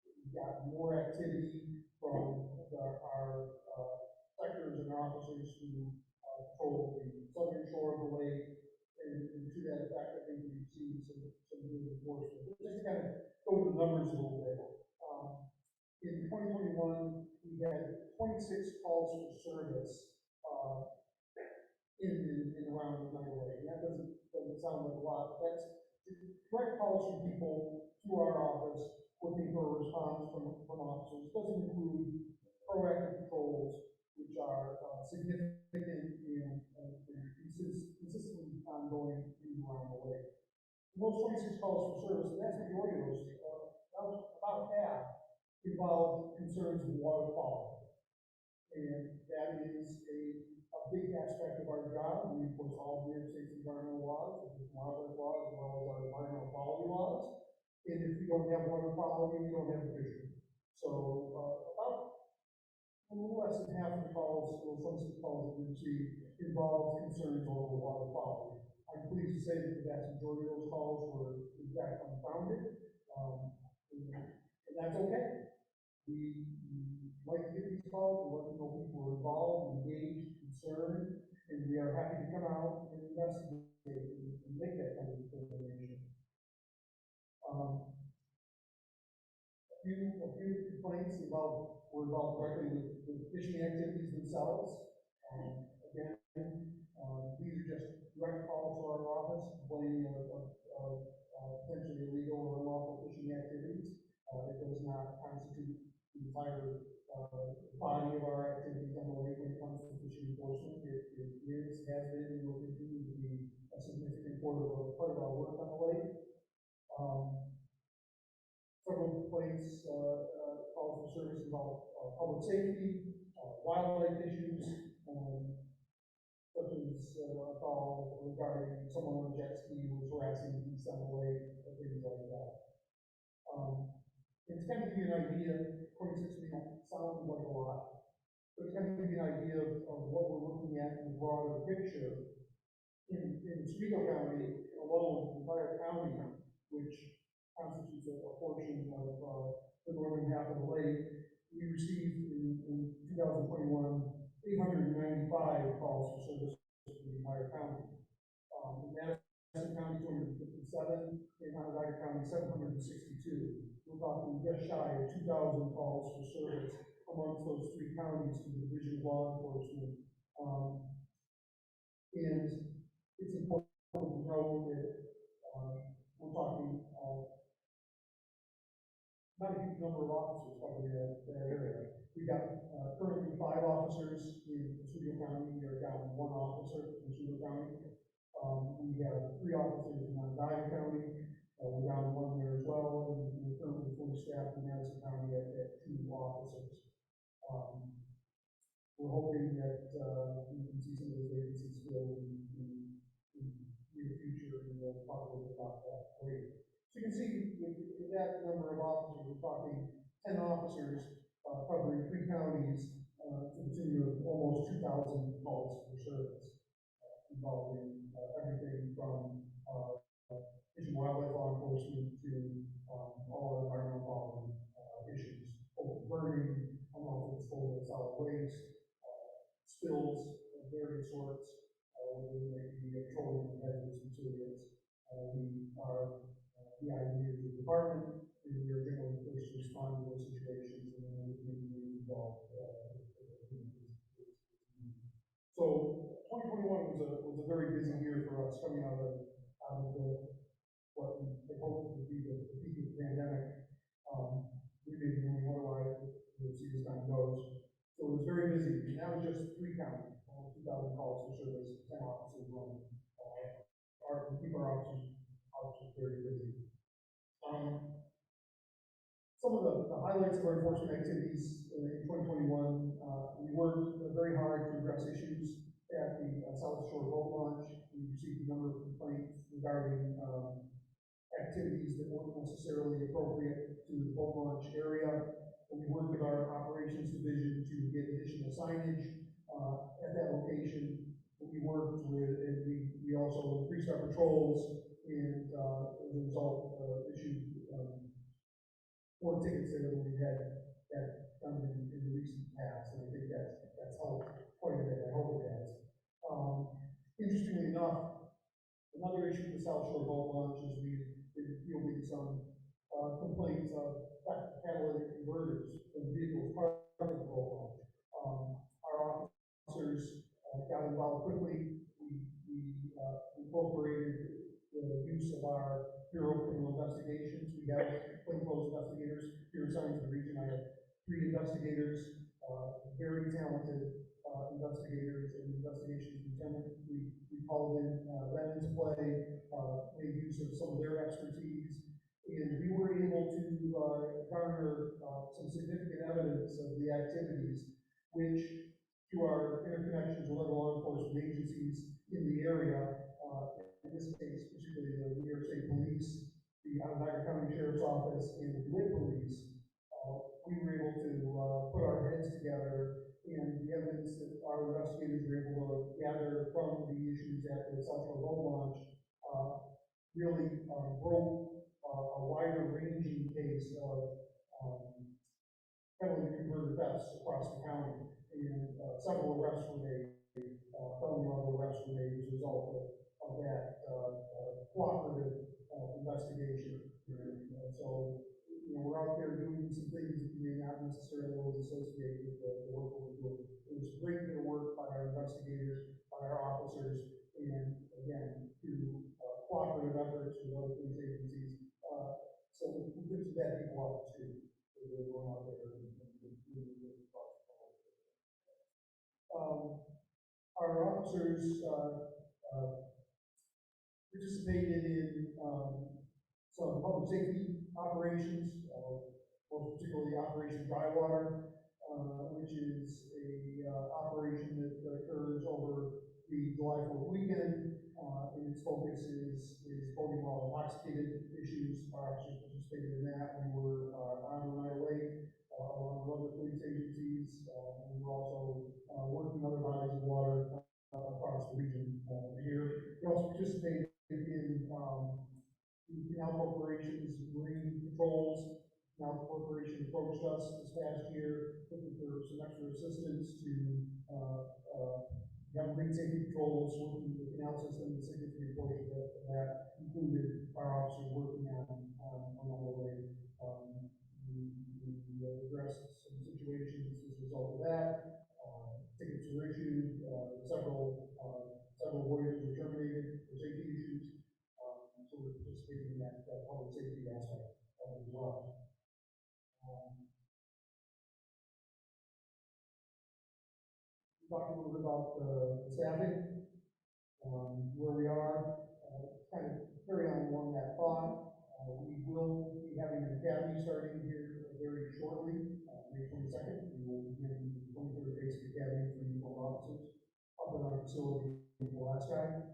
We got more activity from our sectors and our officers who patrol the southern shore of the lake. And to that effect, I think we've seen some good enforcement. Just to kind of go to the numbers a little bit. In 2021, we had 26 calls for service, in around the night away. And that doesn't sound like a lot, but that's direct calls from people to our office looking for a response from officers. It doesn't include proactive patrols, which are significant and consistently ongoing in around the lake. Most 26 calls for service, the vast majority of those, about half, involve concerns of water quality. And that is a big aspect of our job. We enforce all New York State's environmental laws, wildlife laws, as well as our environmental quality laws. And if we don't have water quality, we don't have fishery. So about a little less than half of the calls, or some of the calls that we receive, involve concerns over water quality. I'm pleased to say that the vast majority of those calls were, in fact, unfounded, and that's okay. We like to get these calls, we like to know people are involved, engaged, concerned, and we are happy to come out and investigate and make that kind of determination. A few complaints were involved directly with fishing activities themselves. Again, these are just direct calls to our office complaining of potentially illegal or unlawful fishing activities. It does not constitute the entire body of our activities on the lake when it comes to fishing enforcement. It is, has been, and will continue to be a significant part of our work on the lake. Several complaints, calls for service involve public safety, wildlife issues, such as a call regarding someone on a jet ski who was harassing geese on the lake, and things like that. It's kind of give you an idea, 26 may not sound like a lot, but it's kind of give you an idea of what we're looking at in the broader picture. In Oswego County alone, the entire county, which constitutes a portion of the northern half of the lake, we received in 2021 895 calls for service for the entire county. In Madison County, 257, in Onondaga County, 762. We're talking just shy of 2,000 calls for service amongst those three counties to the Division of Law Enforcement. And it's important to know that we're talking not a huge number of officers covering that area. We've got currently 5 officers in Oswego County. We are down 1 officer in Oswego County. We have 3 officers in Onondaga County. We're down 1 there as well. And we're currently fully staffed in Madison County at 2 officers. We're hoping that we can see some of those vacancies filled in the near future, and we'll talk a little bit about that later. So you can see with that number of officers, we're talking 10 officers covering 3 counties to the tune of almost 2,000 calls for service, involving everything from fish and wildlife law enforcement to all environmental quality issues, open burning, unlawful disposal of solid waste, spills of various sorts, whether they be petroleum or hazardous materials. We are the IDA of the department, and we are generally first to respond to those situations, and then we can be involved. So 2021 was a very busy year for us, coming out of what we hoped would be the peak of the pandemic. We may be doing otherwise, we'll see as time goes. So it was very busy, and that was just 3 counties, 2,000 calls for service, 10 officers running. Keep our officers very busy. Some of the highlights of our enforcement activities in 2021, we worked very hard to address issues at the South Shore boat launch. We received a number of complaints regarding activities that weren't necessarily appropriate to the boat launch area. And we worked with our operations division to get additional signage at that location. We worked with, and we also increased our patrols, and as a result, issued 4 tickets there that we had done in the recent past, and I think that's helped quite a bit. I hope it has. Interestingly enough, another issue with the South Shore boat launch is we've been fielding some complaints of catalytic converters from vehicles parked at the boat launch. got involved quickly. We incorporated the use of our Bureau of Criminal Investigations. We have plainclothes investigators here in Science of the region. I have 3 investigators, very talented investigators and investigations lieutenant. We called in them into play, made use of some of their expertise, and we were able to garner some significant evidence of the activities, which through our interconnections with other law enforcement agencies in the area, in this case, particularly the New York State Police, the Onondaga County Sheriff's Office, and the DeWitt Police, we were able to put our heads together, and the evidence that our investigators were able to gather from the issues at the South Shore Boat Launch really broke a wider ranging case of heavily converted thefts across the county, and several arrests were made, felony level arrests were made as a result of that cooperative investigation. And so, you know, we're out there doing some things that you may not necessarily always associate with the work that we're doing. It was a great bit of work by our investigators, by our officers, and again, through cooperative efforts with other police agencies. So we give some bad people off the street. They're going out there and our officers participated in some public safety operations, most particularly Operation Drywater, which is a operation that occurs over the July 4th weekend, and its focus is voting while intoxicated issues. Our officers participated in that. We were on Oneida Lake, along with other police agencies, and we're also working other bodies of water across the region here. We also participated in Canal Corporation's marine patrols. Canal Corporation approached us this past year looking for some extra assistance to have marine safety patrols working with the canal system. The significant portion of that included our officers working on our way. We addressed some situations as a result of that. Tickets were issued, several warriors were terminated for safety issues. So we're participating in that public safety aspect as well. We talked a little bit about the staffing, where we are, kind of carry on along that thought. We will be having an academy starting here very shortly, May 22nd. We will begin the 23rd Basic Academy for uniformed officers up in our facility in Alaska.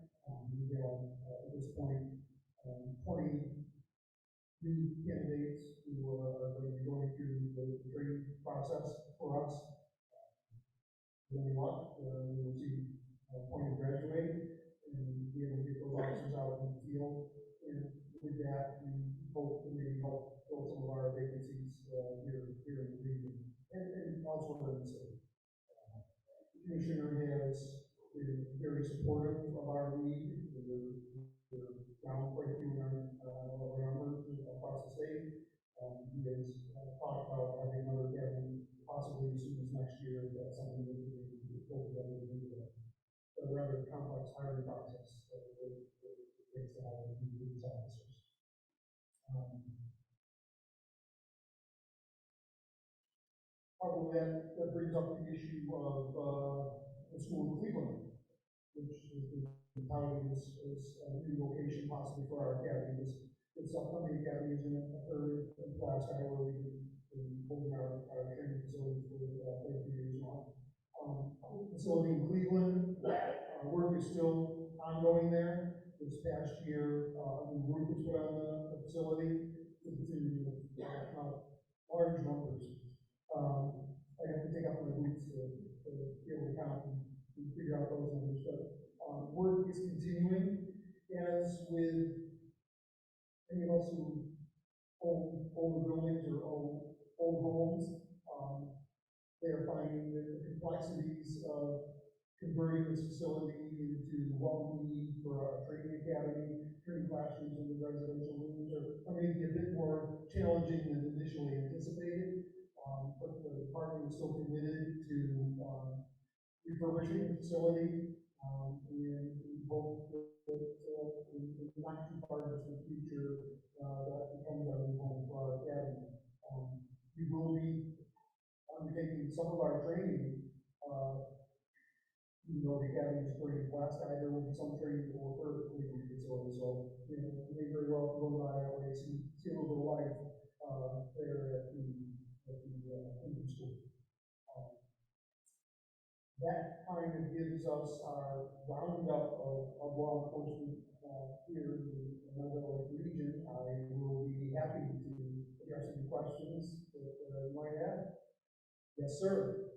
We have, at this point, 20 new candidates who are going to be going through the training process for us. When we want, we will see 20 graduate and be able to get those officers out in the field. And with that, we hope to maybe help fill some of our vacancies here in the region and elsewhere in the city. The commissioner has been very supportive of our need. We're down quite a few numbers across the state. He has talked about having another academy possibly as soon as next year. That's something that we pull together to do a rather complex hiring process that takes to have these officers. Probably that brings up the issue of the school in Cleveland, which has been touted as a new location possibly for our academy. This upcoming academy is in Alaska, where we've been holding our training facilities for 30 years now. Facility in Cleveland, work is still ongoing there. This past year, the roof was put on the facility to large numbers. I have to take off my boots to be able to count and figure out those numbers, but work is continuing. As with any of us who own older buildings or own homes, they are finding that the complexities of converting this facility into what we need for our training academy, training classrooms in the residential rooms are maybe a bit more challenging than initially anticipated. But the department is still committed to refurbishing the facility And we hope that, in the not too far distant future, that becomes our new home for our academy. We will be undertaking some of our training, you know, the academy is pretty last guy, there will be some training for further community facility, so, you know, you may very well go by that way, see a little bit of life, there at the school. That kind of gives us our roundup of law enforcement, here in the Millard region. I will be happy to address any questions that you might have. Yes, sir.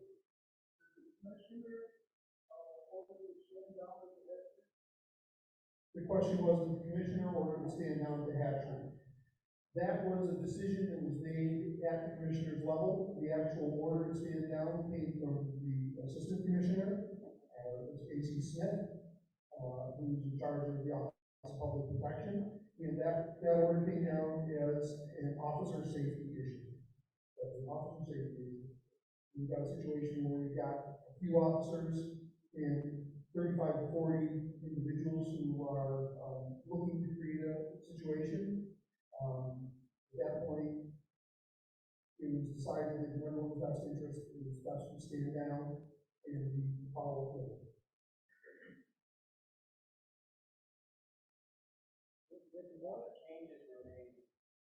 The question was, did the commissioner order to stand down at the hatchery? That was a decision that was made at the commissioner's level. The actual order to stand down came from the assistant commissioner, A.C. Smith, who's in charge of the Office of Public Protection. And that order came down as an officer safety issue. That's an officer safety issue. You've got a situation where you've got a few officers and 35 to 40 individuals who are looking to create a situation. At that point, it was decided that in everyone's best interest, it was best to stand down and follow through. One of the changes were made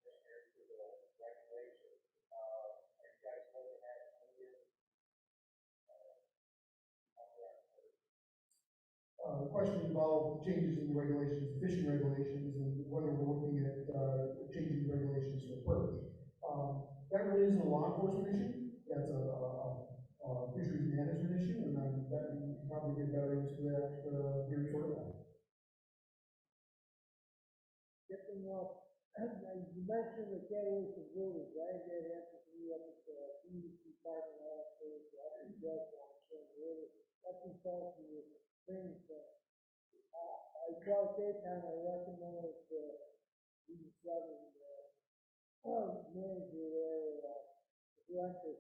this year to the regulations. Are you guys looking at changes? The question involved changes in the regulations, fishing regulations, and whether we're looking at changing the regulations for perch. That really isn't a law enforcement issue. That's a fisheries management issue, and that we can probably get better into that here shortly. Getting off, you mentioned the getaway converters, right? That happened to me up at the DEC parking lot, so I think that's what I'm saying, really. That's in fact the training thing. I thought that time I recommended the seven manager there, director.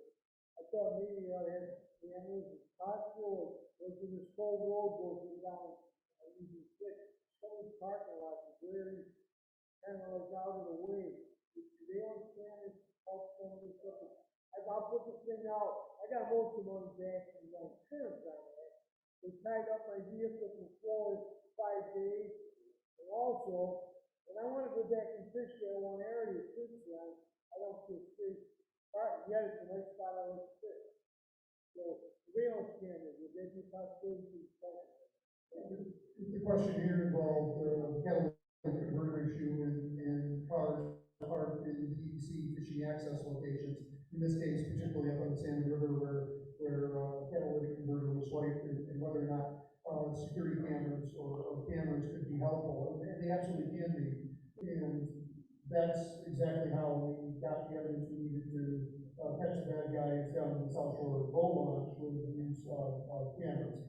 I thought maybe I had cameras and possible, or to this whole road goes down, using six, some of these parking lots is very kind of like out of the way. Do they understand it, help some of this stuff? I'll put this thing out, I got most of the money back from my insurance on that. They tied up my vehicle for 5 days, and also, and I wanna go back and fish that one area since then, I don't feel safe. Alright, yeah, it's a nice spot I like to fish. So, surveillance cameras, would they be possible to install? The question here involved the catalytic converter issue in cars parked in DEC fishing access locations. In this case, particularly up on the Salmon River, where catalytic converter was swiped, and whether or not security cameras or cameras could be helpful, and they absolutely can be. And that's exactly how we got the evidence we needed to catch the bad guys down in the South Shore boat launch with the use of cameras.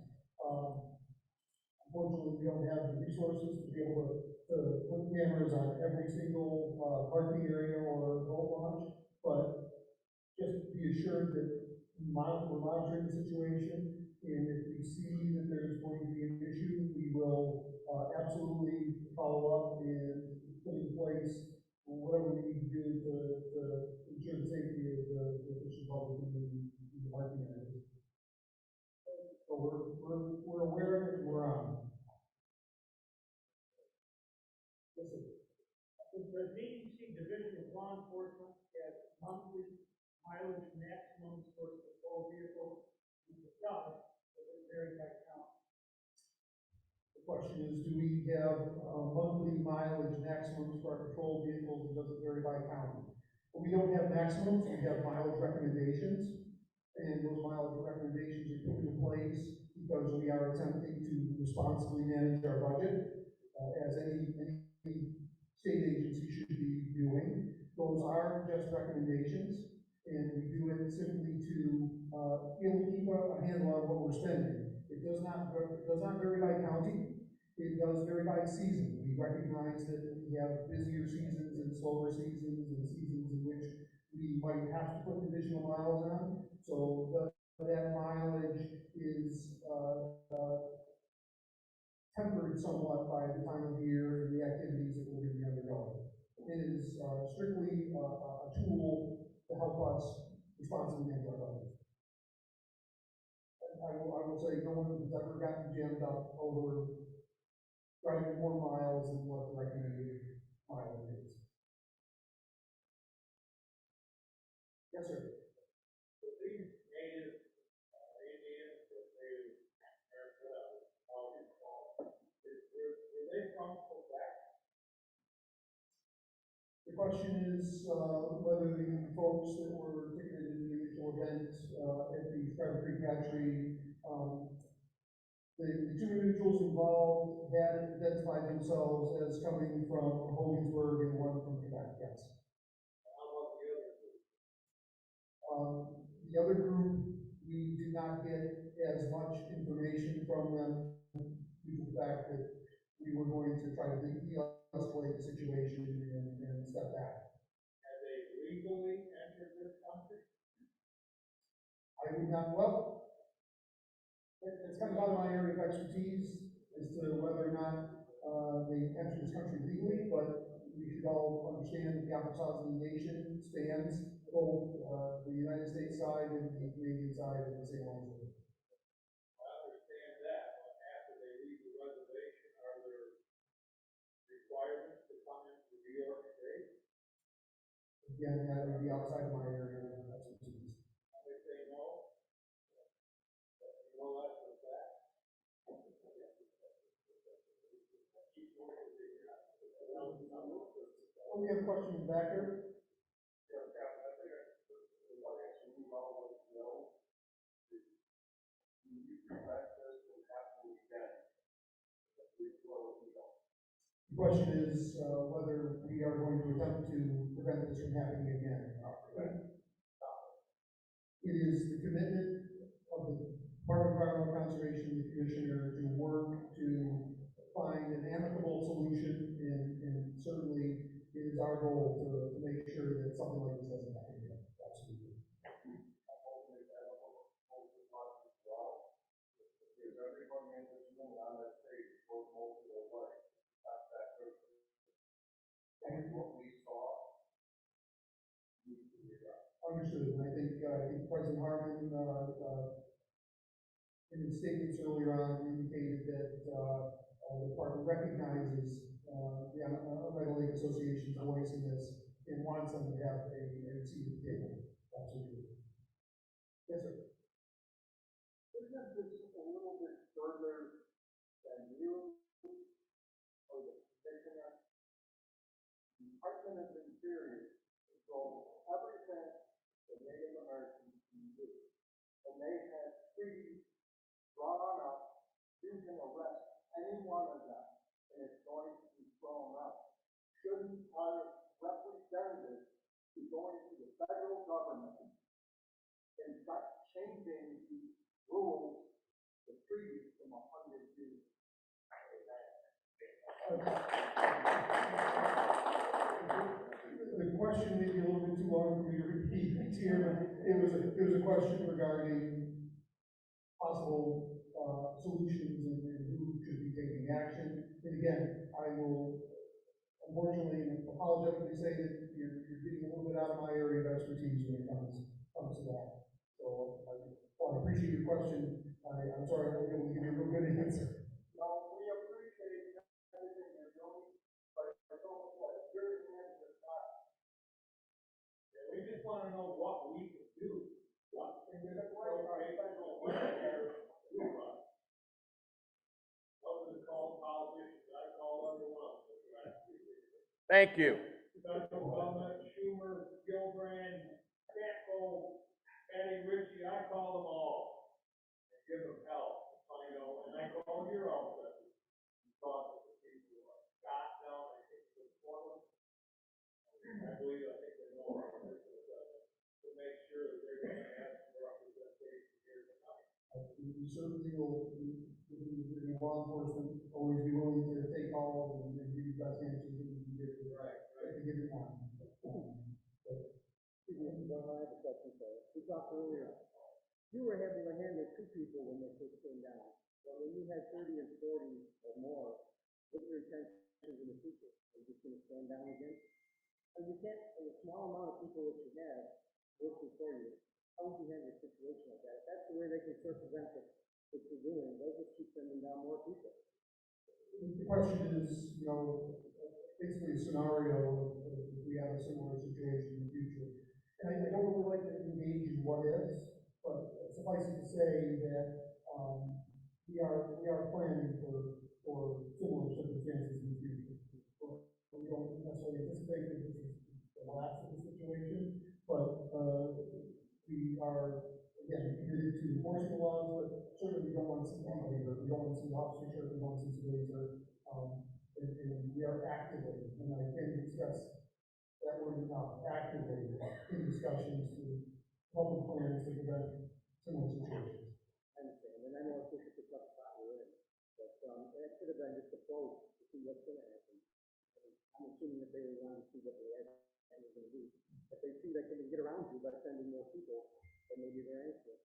Unfortunately, we don't have the resources to be able to put cameras on every single parking area or boat launch, but just be assured that we're monitoring the situation, and if we see that there's going to be an issue, we will absolutely follow up and put in place whatever we need to do to ensure the safety of the fishing public in the parking areas. So we're aware of it, and we're on. Yes, sir. The DEC Division of Law Enforcement has monthly mileage maximums for patrol vehicles. We discussed, but it varies by count. The question is, do we have monthly mileage maximums for our patrol vehicles, and does it vary by county? Well, we don't have maximums, we have mileage recommendations, and those mileage recommendations are put into place because we are attempting to responsibly manage our budget, as any state agency should be doing. Those are just recommendations, and we do it simply to keep a handle on what we're spending. It does not vary by county. It does vary by season. We recognize that we have busier seasons and slower seasons, and seasons in which we might have to put additional miles on. So that mileage is differed somewhat by the time of year and the activities that we're going to be undergoing. It is strictly a tool to help us responsibly manage our budget. And I will say, no one has ever gotten jammed up over driving more miles than what the recommended mileage is. Yes, sir. So these native Indians that they are, how you call, were they from Quebec? The question is whether the folks that were ticketed in the initial event at the Skyler Creek Hatchery, the two individuals involved had identified themselves as coming from Hogansburg and one from Quebec, yes. How about the other two? The other group, we did not get as much information from them due to the fact that we were going to try to de-escalate the situation and step back. Have they legally entered this country? I would not, well, it's kind of out of my area of expertise as to whether or not they entered this country legally, but we should all understand that the Apostolic Nation stands both the United States side and the Canadian side of the same line. I understand that, but after they leave the reservation, are there requirements to come into New York State? Again, that would be outside of my area of expertise. And they say no? Well, that's a fact. Oh, we have a question in the back here. The question is whether we are going to attempt to prevent this from happening again. It is the commitment of the Department of Environmental Conservation, the Commissioner, to work to find an amicable solution, and certainly it is our goal to make sure that something like this doesn't happen again. Absolutely. Because everyone in this room on that stage spoke most of their life. Not that person. And what we saw needs to be done. Understood. And I think President Harmon, in his statements earlier on, indicated that the department recognizes the Oneida Lake Association's voice in this and wants them to have a seat at the table. Absolutely. Yes, sir. Isn't this a little bit further than you or the commissioner? The Department of Interior controls everything the Native Americans can do. And they have treaties drawn up, you can arrest any one of them, and it's going to be thrown up. Shouldn't our representatives be going to the federal government and start changing the rules, the treaties from 100 years? The question may be a little bit too long for me to repeat here, but it was a question regarding possible solutions and who should be taking action. And again, I will unfortunately and apologetically say that you're getting a little bit out of my area of expertise when it comes to that. So I appreciate your question. I'm sorry I won't be able to give you a real good answer. Well, we appreciate everything you're doing, but it's almost like you're in the spot. Yeah, we just want to know what we can do. What can this federal welfare do for us? Those are the called politicians. I called every one of them. Thank you. Federal government, Schumer, Gilbrand, Campo, Eddie Ritchie, I call them all. And give them help. Find out, and I call your office. Talk to the people who are Scott down, I think it's Portland. I think they know our to make sure that they're going to have some representation here tonight. We certainly will, law enforcement, always be willing to take calls and give you best answers that we can give you. Right. At the given time. Excuse me, Mr. Bell, I have a question for you. We talked earlier. You were having a hand with two people when they first came down. What when you have 30 and 40 or more, what are your intentions in the future? Are you just gonna stand down again? And you can't, and the small amount of people that you have working for you, how would you handle a situation like that? If that's the way they can circumvent what you're doing, they'll just keep sending down more people. The question is, basically a scenario of if we have a similar situation in the future. And I don't really like to engage in what ifs, but suffice it to say that, we are planning for similar circumstances in the future. We don't necessarily anticipate that this is the last of the situation, but, we are, again, committed to enforcing the laws, but certainly we don't want to see anybody hurt. We don't want to see officers hurt, we don't want to see civilians hurt. And we are actively, and I can't discuss that word enough, actively in discussions to help with plans to prevent similar situations. I understand, and I know it's just a tough spot we're in, but, that should have been just a poll to see what's gonna happen. I'm assuming that they want to see what the action is gonna be. If they see they can get around you by sending more people, then maybe they're anxious.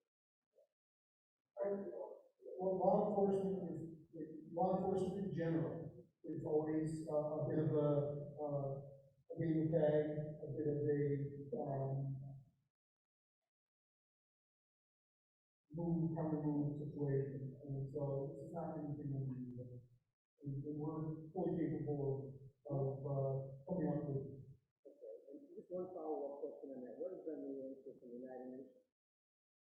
Well, law enforcement in general is always a bit of a game of tag, a bit of a, counter-move situation. And so this is not anything unusual. And we're fully capable of coming up with. Okay, and just one follow-up question on that. What has been the answer from the United Nations?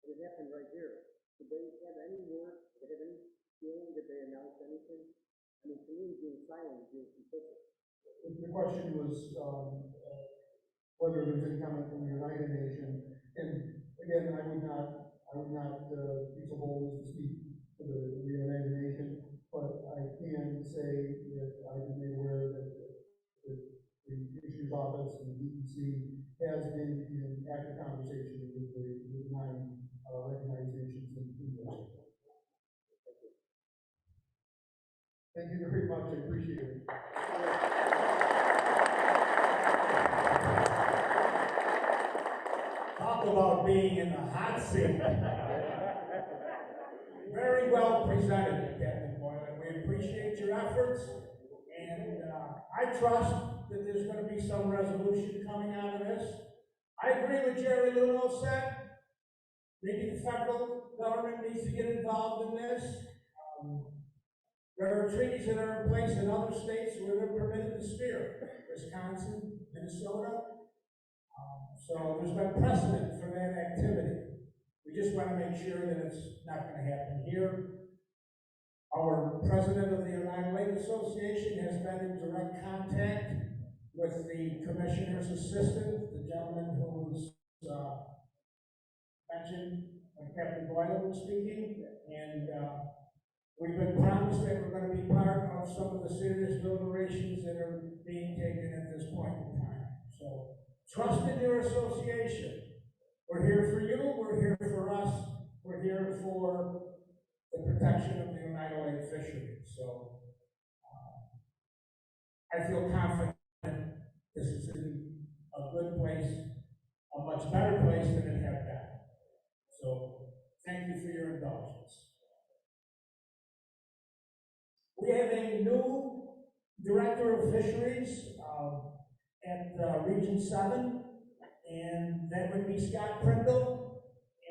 It happened right here. Did they have any word, did they have any feeling, did they announce anything? I mean, to me, being silent is being complicit. The question was, whether there's any comment from the United Nations. And again, I would not be so bold as to speak for the United Nations, but I can say that I've been made aware that the Commissioner's Office and the DEC has been in active conversation with the 9 recognized nations in the. Thank you very much, I appreciate it. Talk about being in the hot seat. Very well presented, Captain Boylan. We appreciate your efforts, and I trust that there's going to be some resolution coming out of this. I agree with Jerry Luno said. Maybe the federal government needs to get involved in this. There are treaties that are in place in other states where they're permitted to spear. Wisconsin, Minnesota. So there's been precedent for that activity. We just want to make sure that it's not going to happen here. Our president of the United Lake Association has been in direct contact with the commissioner's assistant, the gentleman who was mentioned when Captain Boylan was speaking, and we've been promised that we're going to be part of some of the serious deliberations that are being taken at this point in time. So trust in your association. We're here for you, we're here for us, we're here for the protection of the United Lake fisheries. So I feel confident this is in a good place, a much better place than it had been. So thank you for your indulgence. We have a new director of fisheries at Region 7, and that would be Scott Prindle.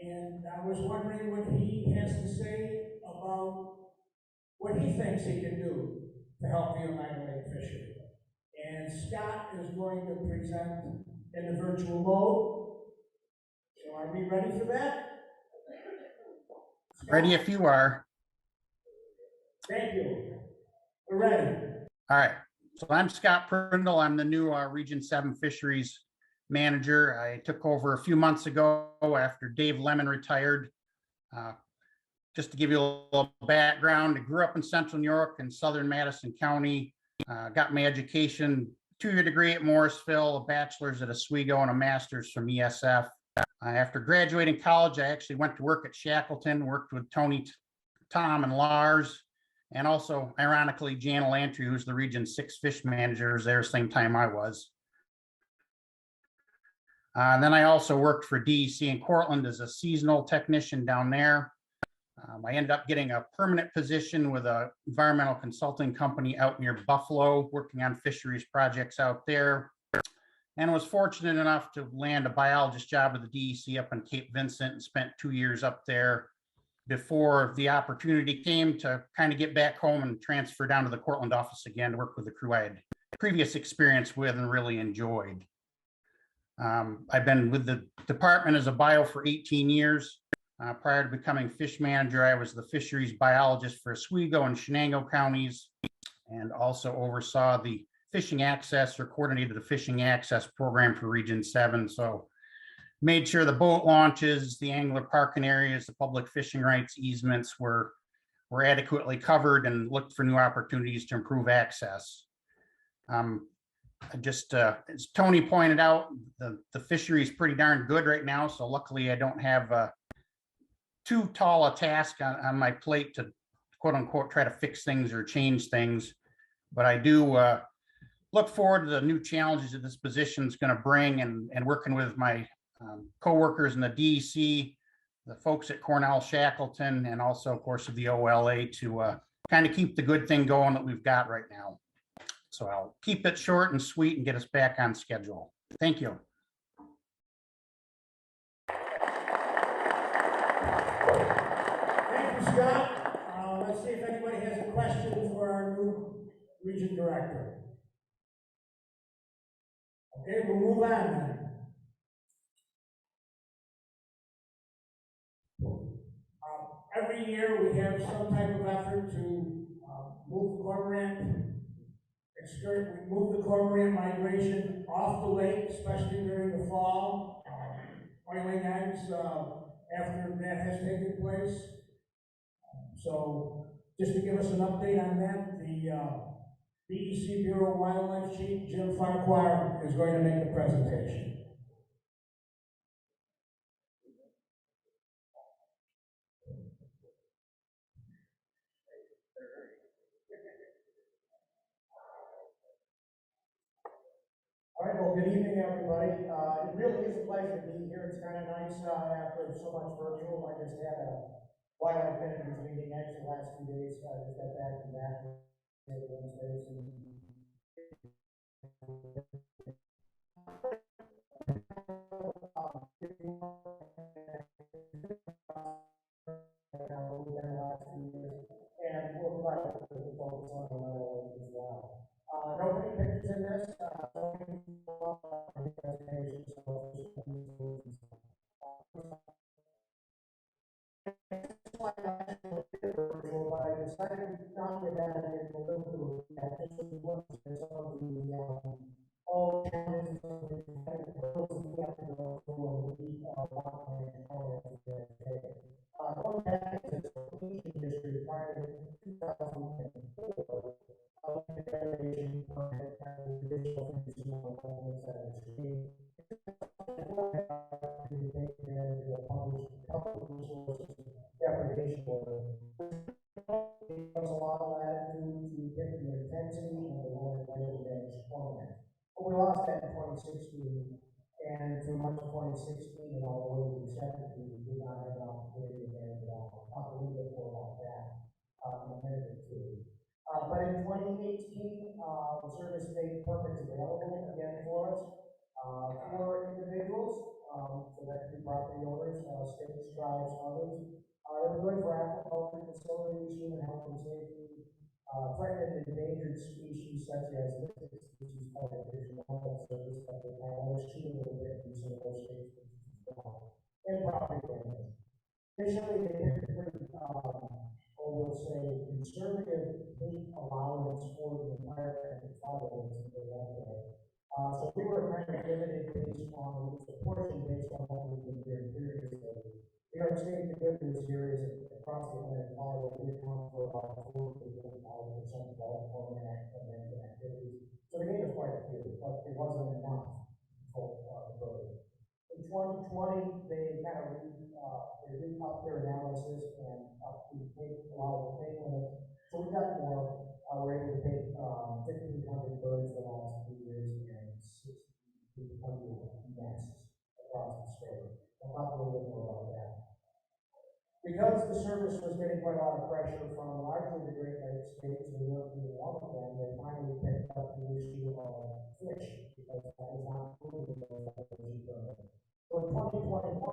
And I was wondering what he has to say about what he thinks he can do to help the United Lake fishery. And Scott is going to present in the virtual mode. So are we ready for that? Scott? Ready if you are. Thank you. We're ready. All right. So I'm Scott Prindle. I'm the new Region 7 Fisheries Manager. I took over a few months ago after Dave Lemon retired. Just to give you a little background, I grew up in Central New York in Southern Madison County. Got my education, 2-year degree at Morrisville, a bachelor's at Oswego, and a master's from ESF. After graduating college, I actually went to work at Shackleton, worked with Tony, Tom, and Lars. And also, ironically, Jana Lantry, who's the Region 6 fish manager, was there the same time I was. Then I also worked for DEC in Cortland as a seasonal technician down there. I ended up getting a permanent position with an environmental consulting company out near Buffalo, working on fisheries projects out there. And was fortunate enough to land a biologist job with the DEC up in Cape Vincent and spent 2 years up there before the opportunity came to kind of get back home and transfer down to the Cortland office again to work with the crew I had previous experience with and really enjoyed. I've been with the department as a bio for 18 years. Prior to becoming fish manager, I was the fisheries biologist for Oswego and Shenango counties, and also oversaw the fishing access or coordinated the fishing access program for Region 7. So made sure the boat launches, the angler parking areas, the public fishing rights easements were adequately covered and looked for new opportunities to improve access. As Tony pointed out, the fishery is pretty darn good right now. So luckily I don't have too tall a task on my plate to quote unquote try to fix things or change things. But I do look forward to the new challenges that this position is going to bring, and working with my coworkers in the DEC, the folks at Cornell Shackleton, and also of course of the OLA to kind of keep the good thing going that we've got right now. So I'll keep it short and sweet and get us back on schedule. Thank you. Thank you, Scott. Let's see if anybody has a question for our new region director. Okay, we'll move on then. Every year we have some type of effort to move the cormorant migration off the lake, especially during the fall. Oiling eggs after that has taken place. So just to give us an update on that, the BEC Bureau Wildlife Chief, Jim Farquhar, is going to make the presentation. All right, well, good evening, everybody. It really is a pleasure to be here. It's kind of nice after so much virtual. I just had a wildlife managers meeting actually the last 2 days. I just got back from that Wednesday. And we'll provide the focus on the level as well. Nobody pictures in this. I decided not to have it a little bit of the all challenges of the one back to the completion history prior to 2004. Deprivation order. It gives a lot of latitude to pick the intensity and the one that will manage format. But we lost that in 2016, and through much of 2016 and all the way to 2017, we did not have an opportunity to manage it all. I'll talk a little bit more about that in a minute or two. But in 2018, the service made permits available again for us for individuals. So that could be property owners, states, tribes, others. They were doing for aquaculture facilities, human health and safety, threatened and endangered species such as listed species of additional service that they have. I was shooting a little bit in some of those states and property owners. Initially, they typically, we'll say, conservative hate allowance for the environment and followers that they have there. So we were kind of limited based on the portion based on what we've been doing previously. New York State, the good news here is that across the Atlantic Colorado, we account for about 4% of all cormorant activities. So the game is quite a few, but it wasn't enough for the bird. In 2020, they kind of re-upped their analysis and allowed the take limit. So we got more. We're able to take 1,500 birds the last 2 years and 600 nests across the state. I'll talk a little bit more about that. Because the service was quite a lot of pressure from largely the Great Lakes states, New York being one of them. They finally picked up the issue of fish, because that was not included in those acquisition permits. So in 2021,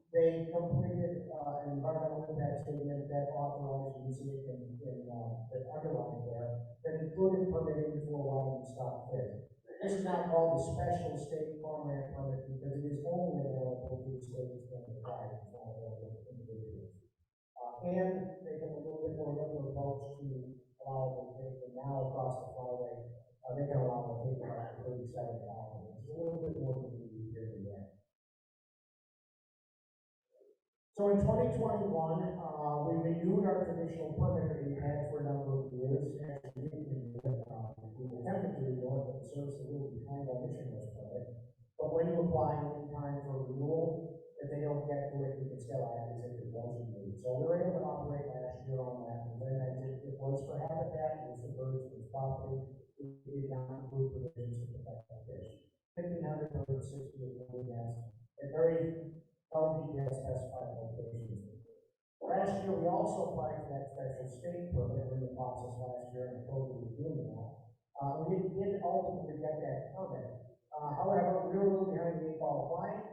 they completed an environmental impact statement that authorized, you can see it in the underline there, that included permitting for wild and stock fish. This is not called the special state cormorant permit because it is only available to the states that provide it, it's not available to individuals. And they can a little bit more liberal approach to allow the taking now across the flyway. They can allow the taking up to 37 hours. It's a little bit more than we do here and there. So in 2021, we renewed our traditional permit that we had for a number of years. Actually, we attempted to renew it, but the service is a little behind our mission list permit. But when you apply in time for renewal, if they don't get to it, you can still act as if it was renewed. So we were able to operate last year on that. And then I did, it was for habitat, it was for birds, it was property. It did not include provisions to protect the fish. 1,500 birds, 68 million nests, and very well-detailed specified locations. Last year, we also applied for that special state permit. We were in the process last year, and October we were doing that. We did ultimately get that permit. However, we were a little behind the eight ball applying,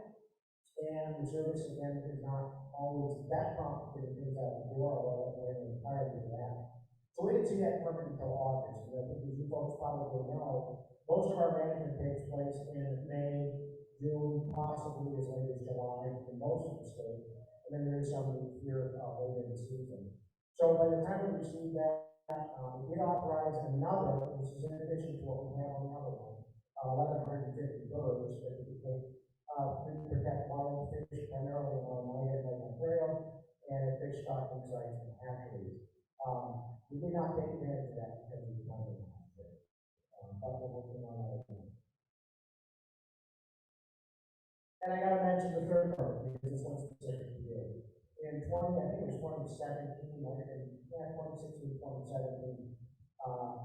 and the service again is not always that prompt to get things out the door, although we're entirely to that. So we didn't see that permit until August, and I think as you folks probably know, most of our management takes place in May, June, possibly as late as July in most of the state, and then there is some here later in the season. So by the time we received that, we did authorize another, this is in addition to what we have on the other one, 1,150 birds that we could take to protect wild fish, primarily on Lake Ontario, and at fish stocking sites and hatcheries. We did not take advantage of that because of the funding last year, but we're working on that again. And I gotta mention the third part, because this one's specific to you. In 2017, 2017,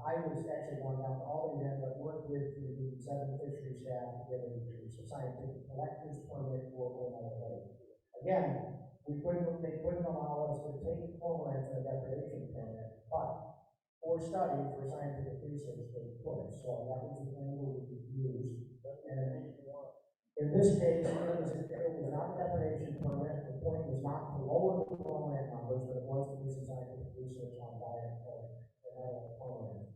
I was actually going down to Albany then, but worked with the 7 fishery staff to get a scientific collector's permit for OLA. Again, they couldn't allow us to take cormorants for a depredation permit, but for study, for scientific research, they could. So that was the angle we used. And in this case, it was not a depredation permit. The point was not to lower the cormorant numbers, but it was to do some scientific research on diet and adult cormorants.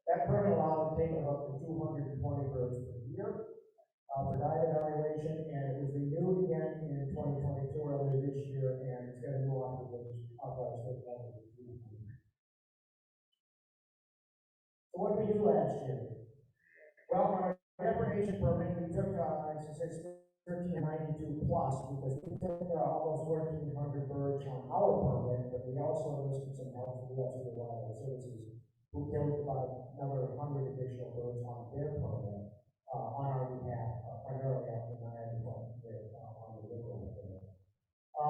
That permit allowed the taking of up to 220 birds per year for diet evaluation, and it was renewed again in 2022 earlier this year, and it's got a new authorized state level. So what did we do last year? Well, our depredation permit, we took, it says 1392 plus, because we took almost 1,400 birds on our permit, but we also enlisted some help from the U.S. Wildlife Services, who killed about another 100 additional birds on their permit, on our behalf, primarily out in the Niagara on the river up there.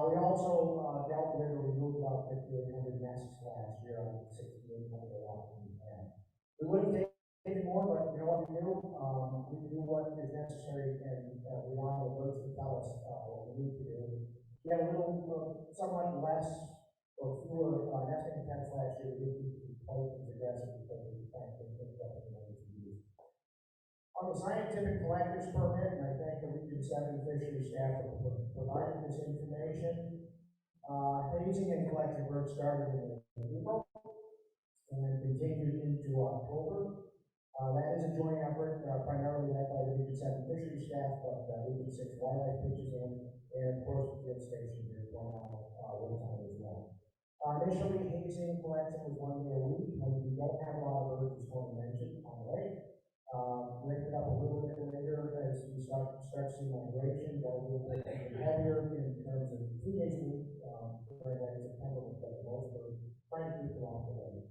We also dealt with or removed about 5,800 nests last year on the 68 lots we had. We wouldn't take more, but you know what we do? We do what is necessary, and we want the birds to tell us what we need to do. We had a little, somewhat less or fewer nesting attempts last year. We didn't keep poachers aggressive because of the fact that they picked up the numbers we used. On the scientific collector's permit, and I thank the Region 7 fishery staff for providing this information. Hazing and collecting birds started in April and continued into October. That is a joint effort, primarily led by the Region 7 fishery staff, but Region 6 wildlife pitches in, and of course the field station here going on works on it as well. Initially, hazing collection was 1 day a week. When we don't have a lot of birds, as Tony mentioned, on the lake. Ramped it up a little bit later as we start seeing migration, got a little bit heavier in terms of 3 days a week, during that September, we've got the most birds, trying to keep them off the lake.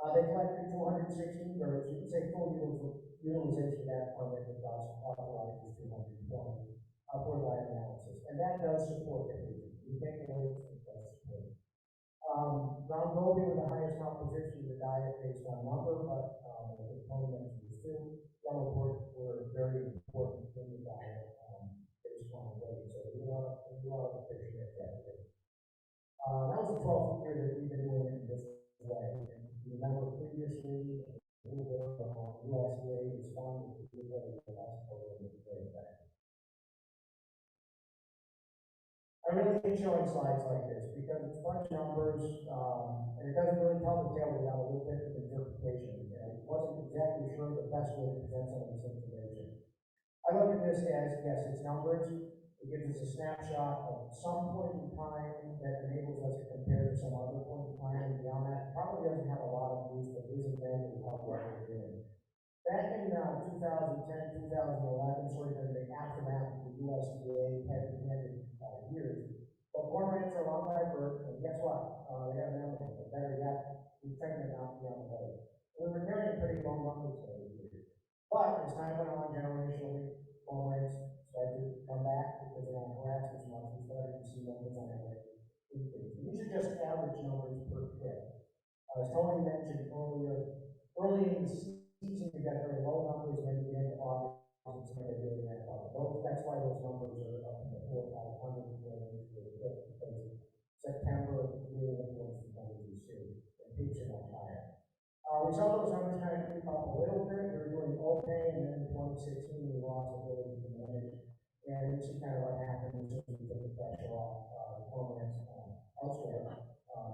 They collected 416 birds. You can say full utilization of that permit that authorized is 220 for that analysis. And that does support the region. We take it away from that support. Round Goby with the highest composition of the diet based on number, but the Tony mentioned this too. Yellow pork were very important in the diet based on weight. So we do a lot of fishing at that rate. That was the 12th year that we've been doing it in this way. And if you remember previously, a little bit of USDA responded to the last program that we did back. I really hate showing slides like this because it's a bunch of numbers, and it doesn't really tell the tale without a little bit of interpretation. And I wasn't exactly sure the best way to present some of this information. I look at this as, yes, it's numbers. It gives us a snapshot of some point in time that enables us to compare to some other point in time, and beyond that, probably doesn't have a lot of use, but is exactly what we're doing. Back in 2010, 2011, sort of in the aftermath of the USDA heavy-handed years, but cormorants are long life birds, and guess what? They have an embryo, but better yet, we train them out beyond the lake. We were carrying pretty low numbers those years. But as time went on, generationally, cormorants started to come back because they're not harassed as much. We started to see numbers on the lake increase. These are just average numbers per trip. As Tony mentioned earlier, early in the season, you got very low numbers, then you get into August, and it's going to really ramp up. That's why those numbers are up in the 400 or 500 range for the trip, because September really influences the numbers you see, and peaks are much higher. We saw those numbers kind of creep up a little bit. We were doing okay, and then in 2016, we lost ability to manage. And this is kind of what happened as soon as we took the pressure off cormorants elsewhere.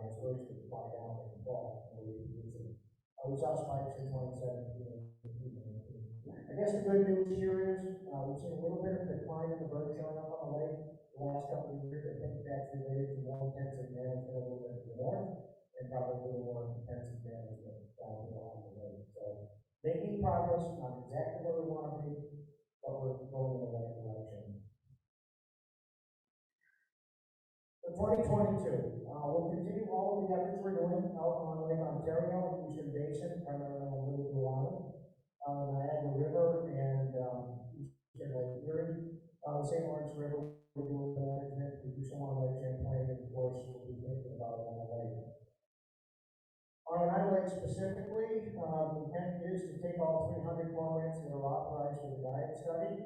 It's first to fly down in the fall, and we we saw spikes in 2017 and 2018. I guess the good news here is we've seen a little bit of decline in the birds showing up on the lake the last couple of years. I think that's related to more intensive management a little bit to the north, and probably a little more intensive management down here on the lake. So making progress, not exactly where we want to be, but we're going in the right direction. For 2022, we'll continue all of the efforts we're doing out on Lake Ontario, Eastern Basin, primarily on Little Blue Island, Niagara River, and Eastern Lake Erie. The St. Lawrence River will do management. We do some on Lake Champlain, and of course, we'll be thinking about it on the lake. On Niagara Lake specifically, the intent is to take all 300 cormorants that are authorized for the diet study,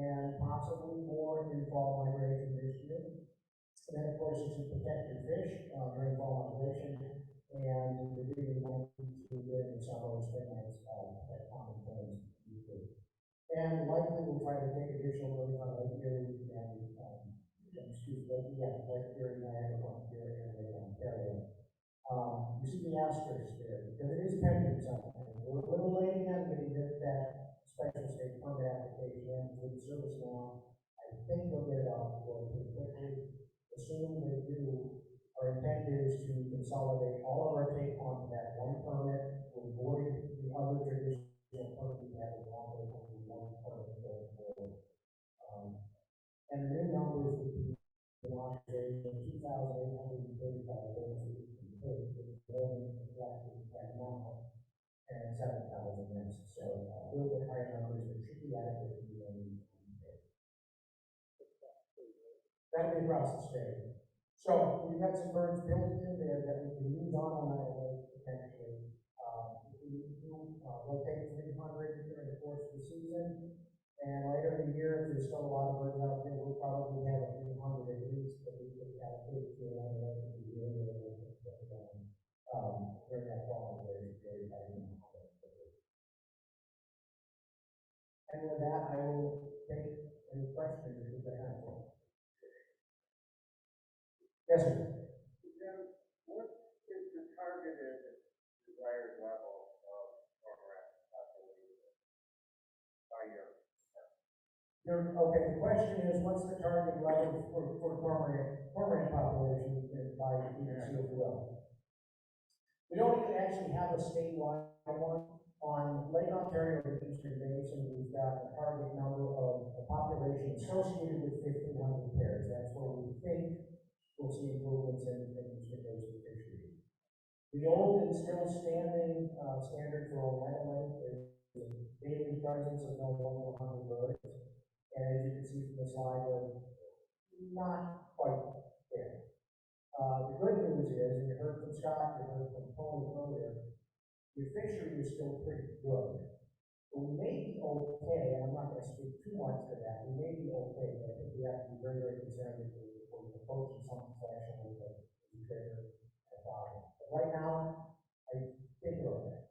and possibly more in fall migration this year. And then, of course, it's to protect your fish during fall migration, and the really want to get in the summer and spring months at common terms usually. And likely we'll try to take additional birds on Lake Erie and Lake Erie, Niagara Frontier, and Lake Ontario. You see the asterisk there because it is pending something. We're a little late again getting that special state permit application in with the service now. I think they'll get it out the door pretty quickly. Assuming they do, our intent is to consolidate all of our take onto that one permit, to avoid the other traditional permit we have with one permit going forward. And the new numbers would be the migration 2,835 birds that we can take, which is more than exactly that now, and 7,000 nests. So a little bit higher numbers that should be adequate to be able. That'll be across the state. So we've got some birds built in there that we can use on Niagara Lake potentially. If we rotate 300 during the course of the season, and later in the year, if there's still a lot of birds out there, we'll probably have a 300 at least that we could allocate to Niagara Lake in the year during that fall migration period. And with that, I will take any questions if you have one. Yes, sir. What is the targeted desired level of cormorant population by year? Okay, the question is, what's the target level for cormorant population by year, if you will? We don't even actually have a statewide one. On Lake Ontario and Eastern Basin, we've got a target number of a population associated with 1,500 pairs. That's where we think we'll see improvements in Eastern Basin fisheries. The old and still standing standard for Niagara Lake is daily presence of no more than 100 birds. And as you can see from the slide, we're not quite there. The good news is, and you heard from Scott, you heard from Tony earlier, your fishery is still pretty good. But we may be okay, and I'm not going to speak too much to that. We may be okay, but I think we have to be very, very concerned if we're approaching something threshold that is trigger a problem. But right now, I think we're okay.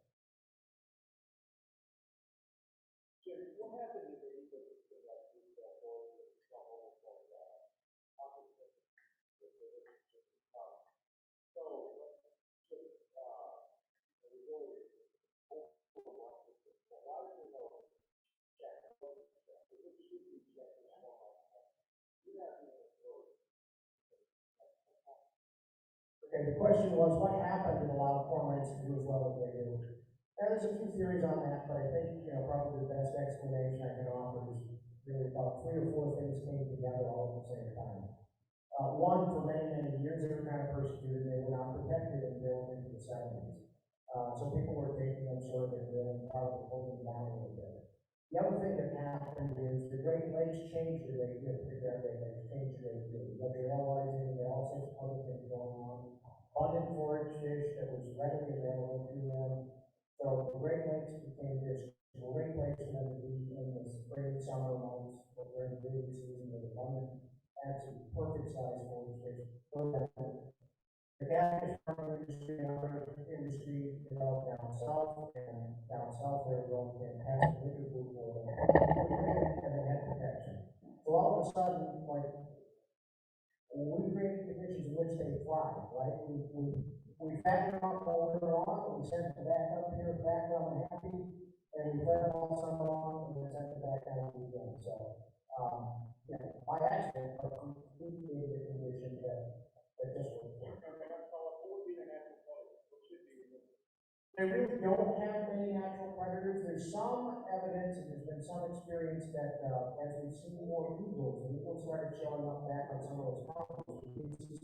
Okay, the question was, what happened that allowed cormorants to do as well as they do? Now, there's a few theories on that, but I think, probably the best explanation I can offer is really about 3 or 4 things came together all at the same time. One, for many, many years, they were kind of persecuted, they were not protected until into the 70s. So people were taking them sort of and probably holding them down a little bit. The other thing that happened is the Great Lakes changed the Great Lakes, changed the Great Lakes. You have your LRs, there are all sorts of other things going on. Abundant forage fish that was readily available to them. So the Great Lakes became this great place for them to be in the spring, summer months, during the breeding season, with abundant, absolutely perfect size forage fish. The catfish farming industry and other industry developed down south, and down south there was fantastic winter food for them, and they had protection. So all of a sudden, like, we create conditions in which they thrive, right? We fatten them up all winter long, we send them back up here, back down and happy, and we let them all summer long, and we send them back down again. So, by accident, we created a condition that just works. They really don't have many natural predators. There's some evidence, and there's been some experience that as we've seen more eagles, and eagles started showing up back on some of those colonies,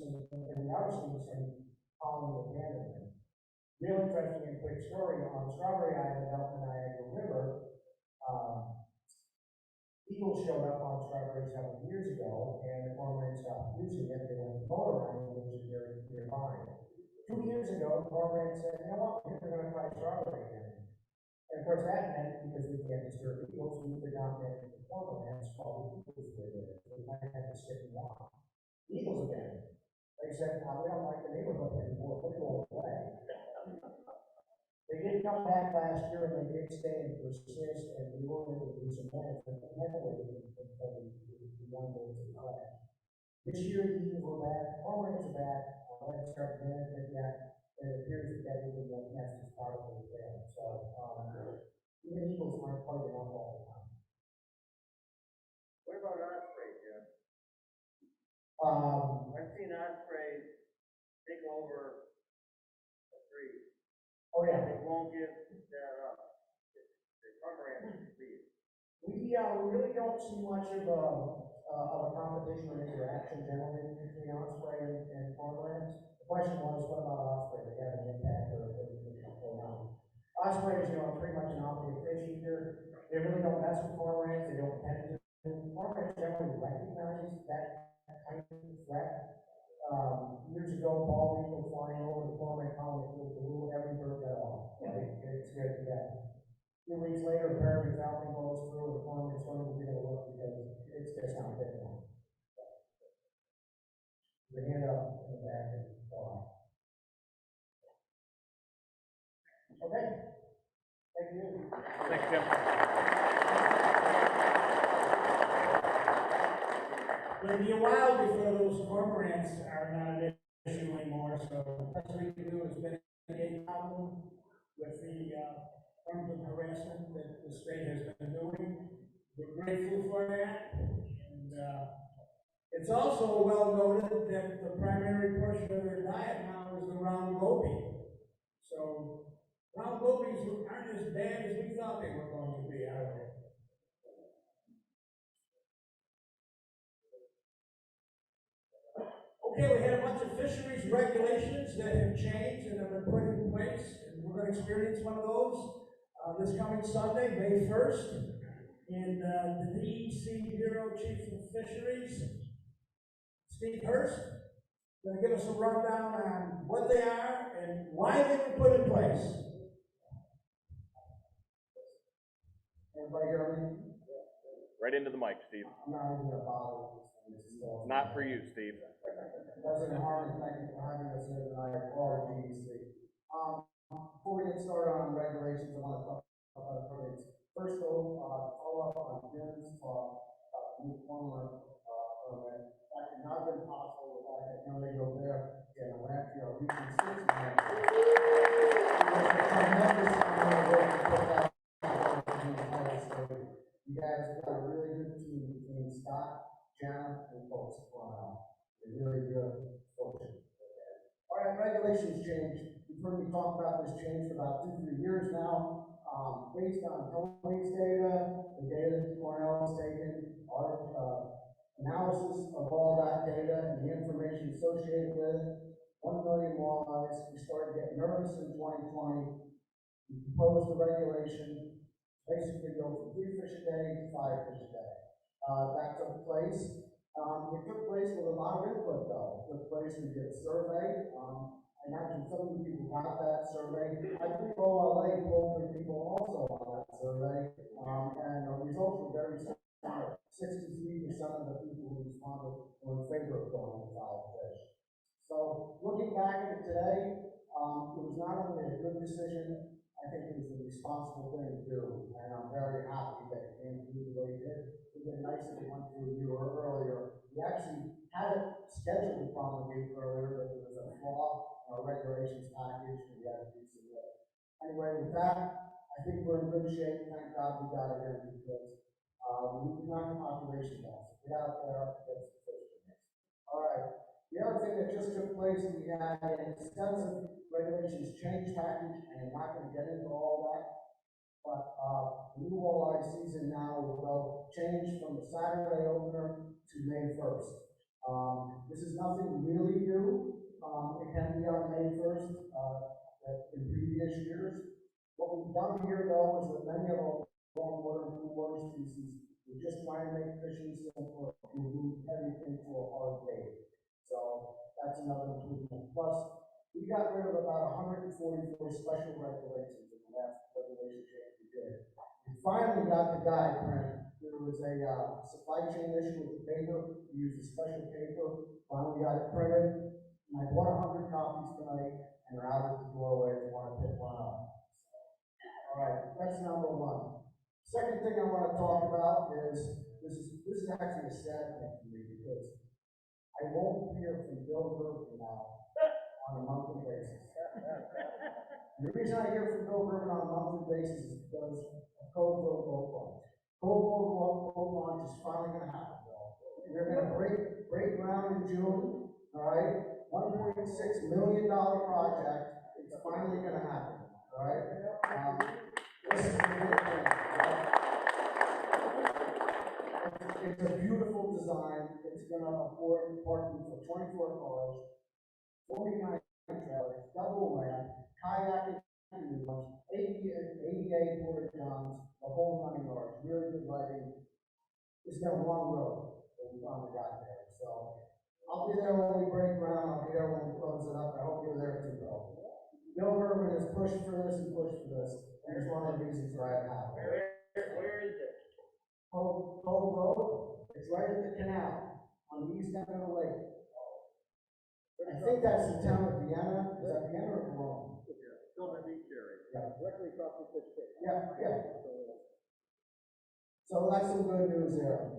and we are seeing some colony abandonment. Real interesting and quick story on Strawberry Island up the Niagara River. Eagles showed up on Strawberry several years ago, and the cormorants stopped using it. They went to Boulder Island, which is very nearby. 2 years ago, the cormorant said, you know what, we're going to try Strawberry again. And of course, that meant, because we can't disturb eagles, we could not make the cormorants while the eagles were there. So we might have to sit and watch. The eagles again, they said, we don't like the neighborhood anymore, we're going away. They did come back last year, and they did stay and persist, and we were able to do some management, and then until the young birds are crashed. This year, the eagles were back, cormorants are back, let's start management yet, and it appears that that eagle nest is probably there. So, even eagles aren't quite enough all the time. What about ospreys, Jim? I've seen ospreys take over a tree. Oh, yeah. They won't give their, the cormorants leave. We really don't see much of a competition or interaction generally between osprey and cormorants. The question was, what about osprey? Do they have an impact or not? Ospreys, pretty much an obvious fish eater. They really don't mess with cormorants. They don't tend to. Cormorants generally recognize that kind of threat. Years ago, bald eagle flying over the cormorant colony blew every bird got off. Right? It's good to get. A few weeks later, a peregrine falcon goes through, and the cormorant's going to give it a look because it's just not big enough. The hand up in the back and go on. Okay. Thank you. Thanks, Jim. It'll be a while before those cormorants are not an issue anymore, so the best we can do is mitigate the problem with the forms of harassment that the state has been doing. We're grateful for that, and it's also well noted that the primary portion of their diet now is the round goby. So round gobies aren't as bad as we thought they were going to be, are they? Okay, we had a bunch of fisheries regulations that have changed and have been put in place, and we're going to experience one of those this coming Sunday, May 1st, in the DEC Bureau Chief of Fisheries, Steve Hurst, going to give us a rundown on what they are and why they were put in place. Everybody hear me? Right into the mic, Steve. I'm not even going to bother with this. so. Not for you, Steve. President Harmon, thank you for having us here tonight, for DEC. Before we get started on regulations, I want to talk about permits. First of all, follow up on Jim's talk about the new former permit. That could not have been possible without that young lady over there getting a lamp to our Region 6 manager. Tremendous amount of work to put that together. You guys have got a really good team between Scott, Jana, and folks at Cornell. They're really good, fortunate. All right, regulations change. You've heard me talk about this change for about 2-3 years now. Based on Tony's data, the data that Cornell has taken, our analysis of all that data and the information associated with it, 1 million walleyes. We started getting nervous in 2020. We proposed the regulation, basically go from 3 fish a day to 5 fish a day. That took place. It took place with a lot of input, though. It took place, we did a survey. I imagine some of you people got that survey. I think OLA pulled their people also on that survey, and the results were very similar. 63% of the people who responded were in favor of going to 5 fish. So looking back at it today, it was not only a good decision, I think it was the responsible thing to do, and I'm very happy that it came through the way it did. It would have been nice if it went through a year earlier. We actually had it scheduled to promulgate earlier, but there was a flaw in our regulations package, and we had to resubmit it. Anyway, with that, I think we're in good shape. Thank God we got it in, because we need to knock the population down. So get out there, get some fish. All right. The other thing that just took place, we had an extensive regulations change package, and I'm not going to get into all that, but the new walleye season now will change from the Saturday opener to May 1st. This is nothing really new. It can be on May 1st in previous years. What we've done here, though, is with many of our warm water and cool water species, we're just trying to make fishing simpler and move everything to a hard date. So that's another improvement. Plus, we got rid of about 144 special regulations in the last regulation change we did. We finally got the guide print. There was a supply chain issue with the paper. We used a special paper. Finally got it printed. And I bought 100 copies tonight, and they're out at the doorway if you want to pick one up. All right, that's number one. Second thing I want to talk about is this is actually a sad thing for me, because I won't hear from Bill Gerber now on a monthly basis. And the reason I hear from Bill Gerber on a monthly basis is because of Code Boat launch. Code Boat launch is finally going to happen, Bill. We're going to break ground in June, all right? $1.6 million project. It's finally going to happen, all right? This is a big thing. It's a beautiful design. It's going to afford parking for 24 cars, 49 trailers, double ramp, kayaking, 88 porta johns, the whole 9 yards, really good lighting. It's been a long road, but we finally got there. So I'll be there when we break ground. I'll be there when we close it up. I hope you're there too, though. Bill Urban has pushed for this and pushed for this, and it's one of the reasons why it happened. Where is it? Cove Road, it's right at the canal on the east end of the lake. I think that's the town of Vienna. Is that Vienna or Rome? Still in the beach area. Yeah. Directly across the fish pit. Yeah. So that's some good news there.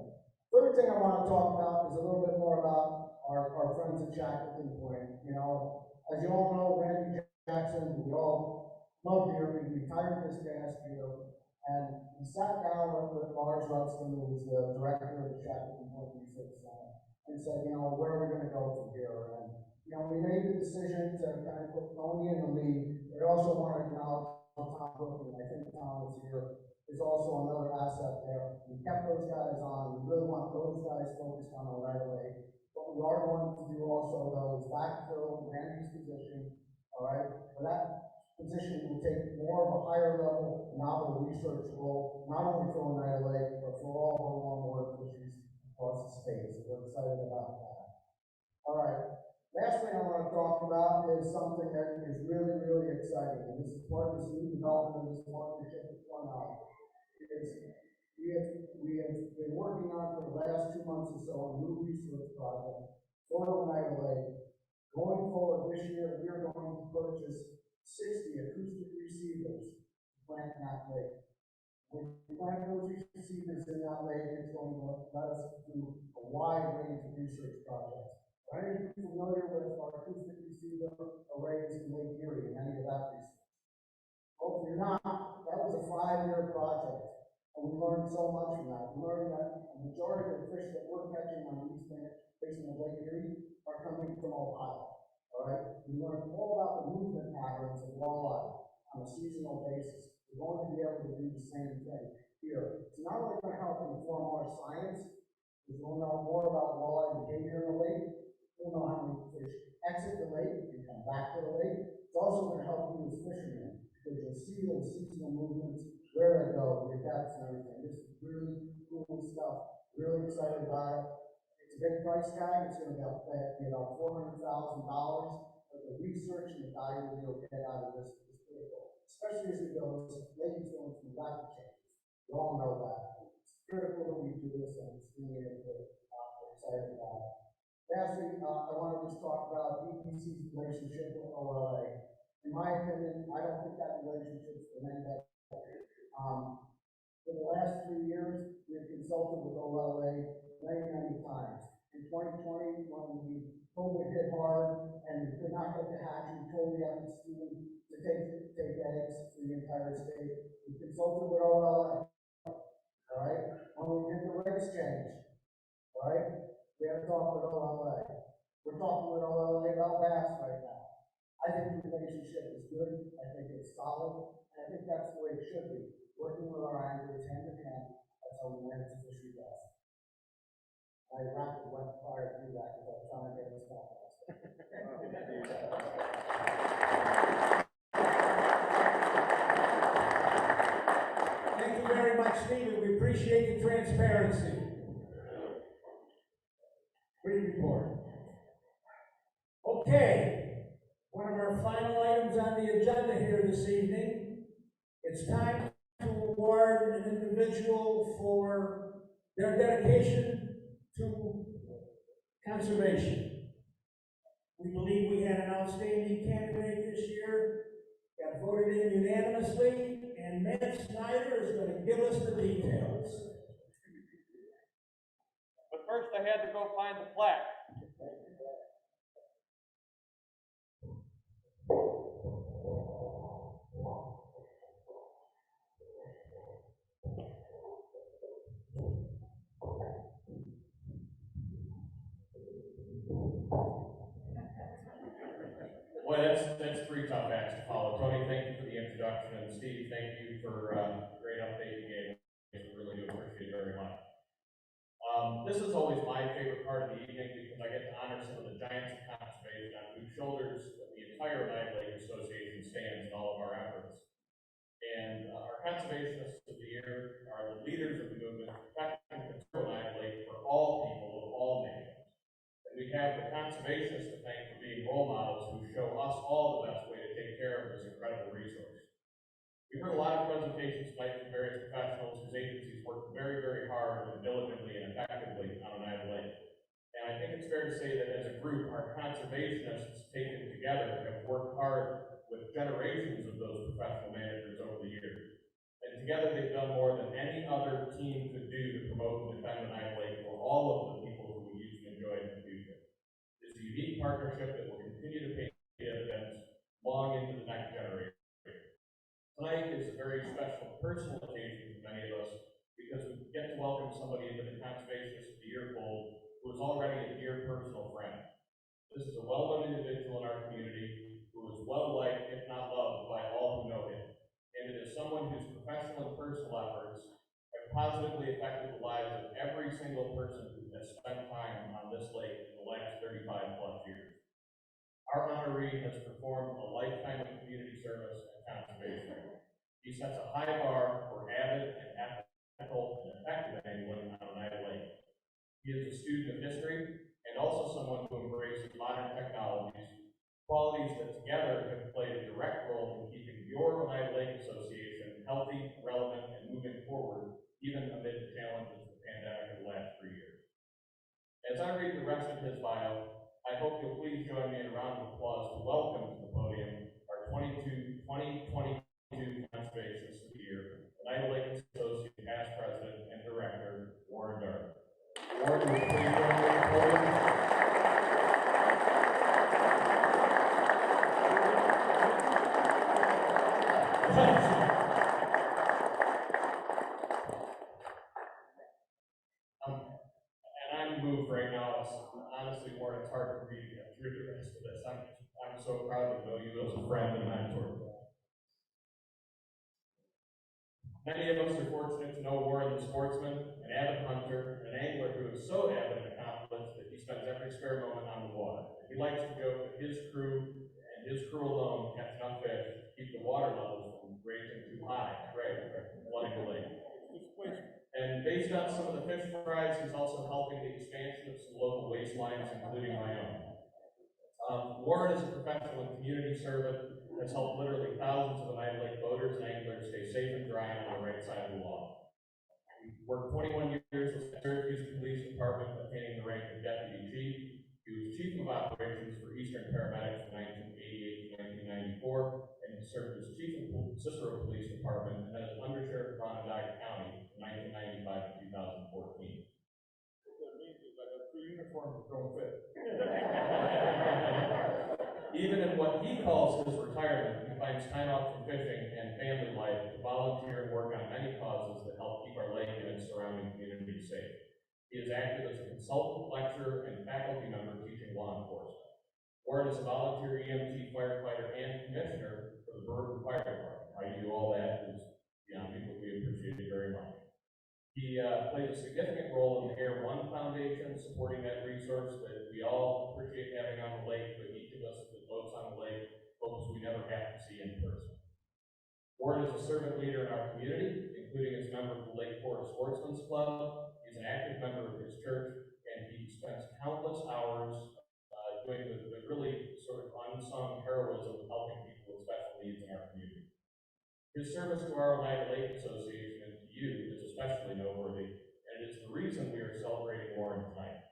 Third thing I want to talk about is a little bit more about our friends at Shackleton Point. You know, as you all know, Randy Jackson, we all love dearly, retired this past year. And he sat down with Lars Rudston, who was the director of the Shackleton Point Research Center, and said, you know, where are we going to go from here? And, you know, we made the decision to kind of put Tony in the lead. We also want to acknowledge Tom Brooklyn. I think Tom is here. There's also another asset there. We kept those guys on. We really want those guys focused on the right away. What we are going to do also, though, is backfill Randy's position, all right? But that position will take more of a higher level novel research role, not only for Oneida Lake, but for all the warm water fisheries across the state. So we're excited about that. All right. Last thing I want to talk about is something that is really, really exciting. And this is part of this new development of this partnership with Cornell. Is we have been working on for the last 2 months or so a new research project for Oneida Lake. Going forward this year, we are going to purchase 60 acoustic receivers to plant in that lake. When we plant those receivers in that lake, it's going to let us do a wide range of research projects. Are any of you familiar with our acoustic receiver arrays in Lake Erie and any of that research? Well, if you're not, that was a 5-year project, and we learned so much from that. We learned that a majority of the fish that we're catching on the east basin of Lake Erie are coming from Ohio. All right, we learned all about the movement patterns of walleye on a seasonal basis. We're going to be able to do the same thing here. It's not only going to help inform our science, because we'll know more about walleye behavior in the lake. We'll know how many fish exit the lake and come back to the lake. It's also going to help you as fishermen, because you'll see those seasonal movements, where they go, your depths and everything. This is really cool stuff. Really excited about it. It's a big price tag. It's going to be about $400,000. But the research and the value we'll get out of this is critical, especially as we go. This lake is going through rapid changes. You all know that. It's critical that we do this, and it's really excited about it. Lastly, I want to just talk about DEC's relationship with OLA. In my opinion, I don't think that relationship's been any better. For the last 3 years, we've consulted with OLA many times. In 2020, when COVID hit hard and we could not get the hatch, we told the ethics team to take eggs for the entire state. We consulted with OLA. All right, when we did the race change, all right, we had to talk with OLA. We're talking with OLA about bass right now. I think the relationship is good. I think it's solid. And I think that's the way it should be. Working with our anglers hand in hand, that's how we manage the fishery best. I rapidly went fire through that because I was trying to get this stuff out. Thank you very much, Stephen. We appreciate the transparency. Great report. Okay, one of our final items on the agenda here this evening. It's time to award an individual for their dedication to conservation. We believe we had an outstanding candidate this year, got voted in unanimously, and Matt Snyder is going to give us the details. But first I had to go find the plaque. Boy, that's 3 tough acts to follow. Tony, thank you for the introduction, and Steve, thank you for the great update you gave. We really do appreciate it very much. This is always my favorite part of the evening because I get to honor some of the giants of conservation on whose shoulders the entire Oneida Lake Association stands in all of our efforts. And our conservationists of the year are the leaders of the movement protecting and conserve Oneida Lake for all people of all nations. And we have the conservationists to thank for being role models who show us all the best way to take care of this incredible resource. We've heard a lot of presentations tonight from various professionals whose agencies work very hard and diligently and effectively on Oneida Lake. And I think it's fair to say that as a group, our conservationists taken together have worked hard with generations of those professional managers over the years. And together they've done more than any other team could do to promote and defend Oneida Lake for all of the people who we use to enjoy it in the future. It's a unique partnership that will continue to pay dividends long into the next generation. Tonight is a very special personal occasion for many of us because we get to welcome somebody into the Conservationist of the Year fold who is already a dear personal friend. This is a well-known individual in our community who is well-liked, if not loved, by all who know him. And it is someone whose professional and personal efforts have positively affected the lives of every single person who has spent time on this lake in the last 35 plus years. Our honoree has performed a lifetime of community service and conservation. He sets a high bar for avid and ethical and effective angling on Oneida Lake. He is a student of history and also someone who embraces modern technologies, qualities that together have played a direct role in keeping your Oneida Lake Association healthy, relevant, and moving forward, even amid hope you'll please join me in a round of applause to welcome to the podium our 2022 Conservationists of the Year, United Lake Associate Past President and Director, Warren Dart. Warren, will you please join me at the podium? And I'm moved right now. It's honestly, Warren, it's hard for me to get through the rest of this. I'm so proud to know you as a friend and mentor. Many of us are fortunate to know Warren the sportsman, an avid hunter, an angler who is so avid and accomplished that he spends every spare moment on the water. He likes to joke that his crew and his crew alone catch enough fish to keep the water levels from raising too high, right, flooding the lake. And based on some of the fish fries, he's also helping the expansion of some local waistlines, including my own. Warren is a professional and community servant, has helped literally thousands of United Lake boaters and anglers stay safe and dry on the right side of the law. He worked 21 years with the Syracuse Police Department, attaining the rank of deputy chief. He was chief of operations for Eastern Paramedics from 1988 to 1994, and he served as chief of Cicero Police Department and then as undersheriff of Onondaga County from 1995 to 2014. What that means is I have 2 uniforms that don't fit. Even in what he calls his retirement, he finds time out from fishing and family life to volunteer and work on many causes that help keep our lake and its surrounding community safe. He has acted as a consultant, lecturer, and faculty member teaching law enforcement. Warren is a volunteer EMT firefighter and commissioner for the Bergen Fire Department. How you do all that is beyond me, but we appreciate it very much. He plays a significant role in the Air One Foundation, supporting that resource that we all appreciate having on the lake, but each of us that boats on the lake hopes we never have to see in person. Warren is a servant leader in our community, including as a member of the Lake Forest Sportsman's Club. He's an active member of his church, and he spends countless hours doing the really sort of unsung heroism of helping people with special needs in our community. His service to our United Lake Association and to you is especially noteworthy, and it is the reason we are celebrating Warren tonight.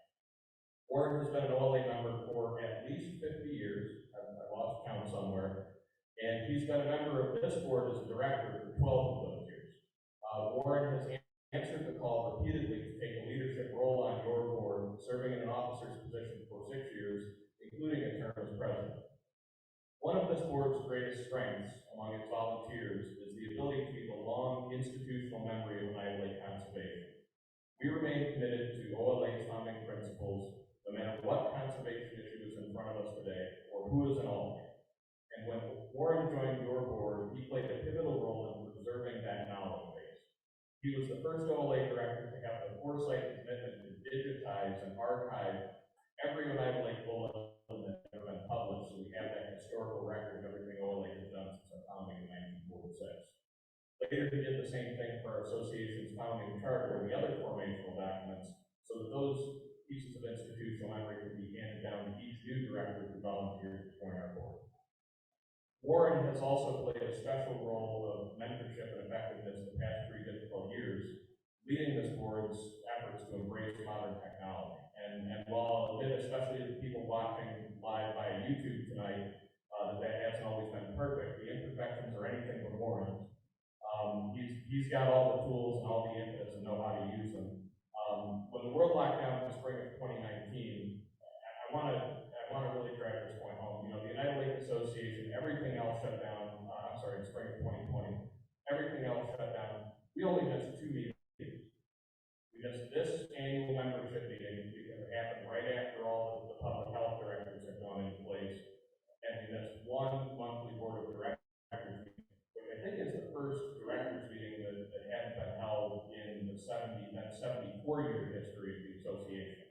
Warren has been an OLA member for at least 50 years. I lost count somewhere. And he's been a member of this board as a director for 12 of those years. Warren has answered the call repeatedly to take a leadership role on your board, serving in an officer's position for 6 years, including a term as president. One of this board's greatest strengths among its volunteers is the ability to keep a long institutional memory of United Lake conservation. We remain committed to OLA's founding principles, no matter what conservation issue is in front of us today, or who is in OLA. And when Warren joined your board, he played a pivotal role in preserving that knowledge base. He was the first OLA director to have the foresight and commitment to digitize and archive every United Lake bulletin that's ever been published, so we have that historical record of everything OLA has done since our founding in 1946. Later, he did the same thing for our association's founding charter and the other formational documents, so that those pieces of institutional memory can be handed down to each new director who volunteers to join our board. Warren has also played a special role of mentorship and effectiveness the past 3 difficult years, leading this board's efforts to embrace modern technology. And while I'll admit, especially to the people watching live via YouTube tonight, that hasn't always been perfect, the imperfections are anything but Warren's. He's got all the tools and all the impetus and know how to use them. When the world locked down in the spring of 2019, I want to really drive this point home. You know, the United Lake Association, everything else shut down. In spring of 2020, everything else shut down. We only missed 2 meetings. We missed this annual membership meeting because it happened right after all the public health directives had gone into place, and we missed 1 monthly board of directors meeting, which I think is the first directors meeting that hadn't been held in the 74-year history of the association.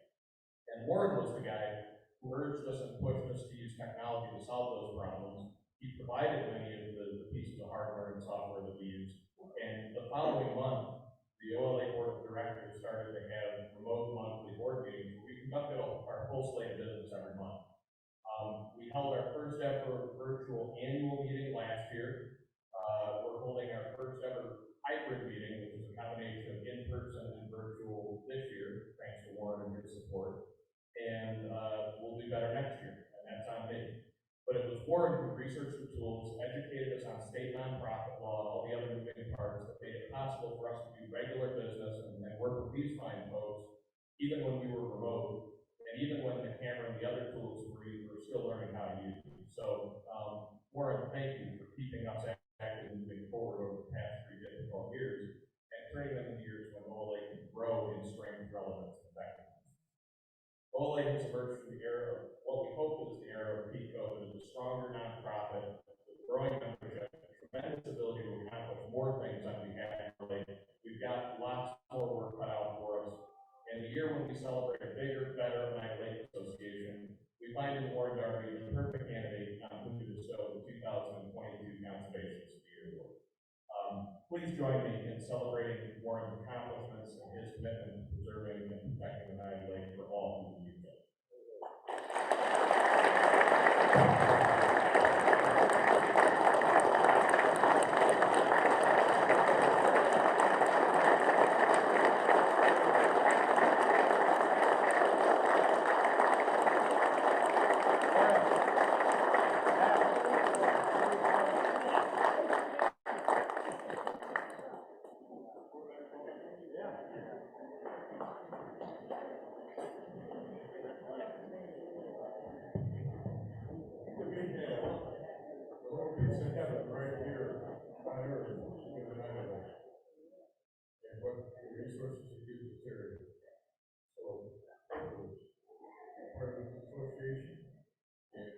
And Warren was the guy who urged us and pushed us to use technology to solve those problems. He provided many of the pieces of hardware and software that we use. And the following month, the OLA Board of Directors started to have remote monthly board meetings where we conducted our full slate of business every month. We held our first ever virtual annual meeting last year. We're holding our first ever hybrid meeting, which is a combination of in-person and virtual this year, thanks to Warren and his support. and we'll do better next year, and that's on me. But it was Warren who researched the tools, educated us on state nonprofit law, and all the other moving parts that made it possible for us to do regular business and work with these fine folks, even when we were remote, and even when the camera and the other tools we were still learning how to use them. So, Warren, thank you for keeping us active and moving forward over the past 3 difficult years, and turning them into years when OLA can grow in strength, relevance, and effectiveness. OLA has emerged from the era of what we hope is the era of peak COVID as a stronger nonprofit with growing membership, tremendous ability to accomplish more things on behalf of OLA. We've got lots more work cut out for us. And the year when we celebrate a bigger, better United Lake Association, we find in Warren Darby the perfect candidate on whom to bestow the 2022 Conservation Spirit Award. Please join me in celebrating Warren's accomplishments and his commitment to preserving and protecting the United Lake for all who use it. Right here, on Earth, in the United Lake. And what the resources of youth is here. So, part of the association, and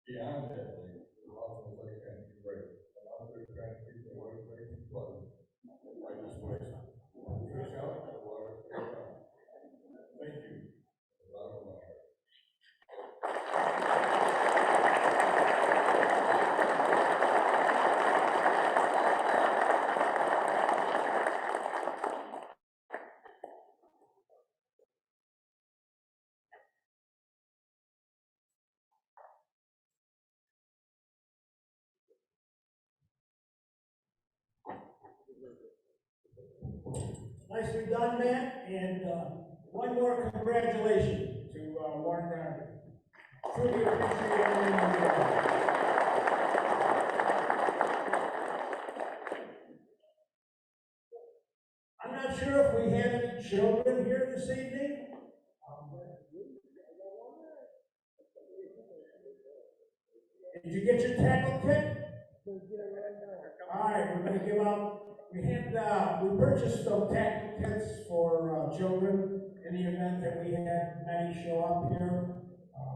beyond that, the also like trying to be right. And out there trying to keep the water away from flooding. By this place, fish out, the water goes down. Thank you. A lot of my heart. Nicely done, Matt, and one more congratulations to Warren Darby. Truly appreciate everything you do. I'm not sure if we have any children here this evening. Did you get your tackle kit? All right, we're going to give out. We purchased some tackle kits for children in the event that we had many show up here.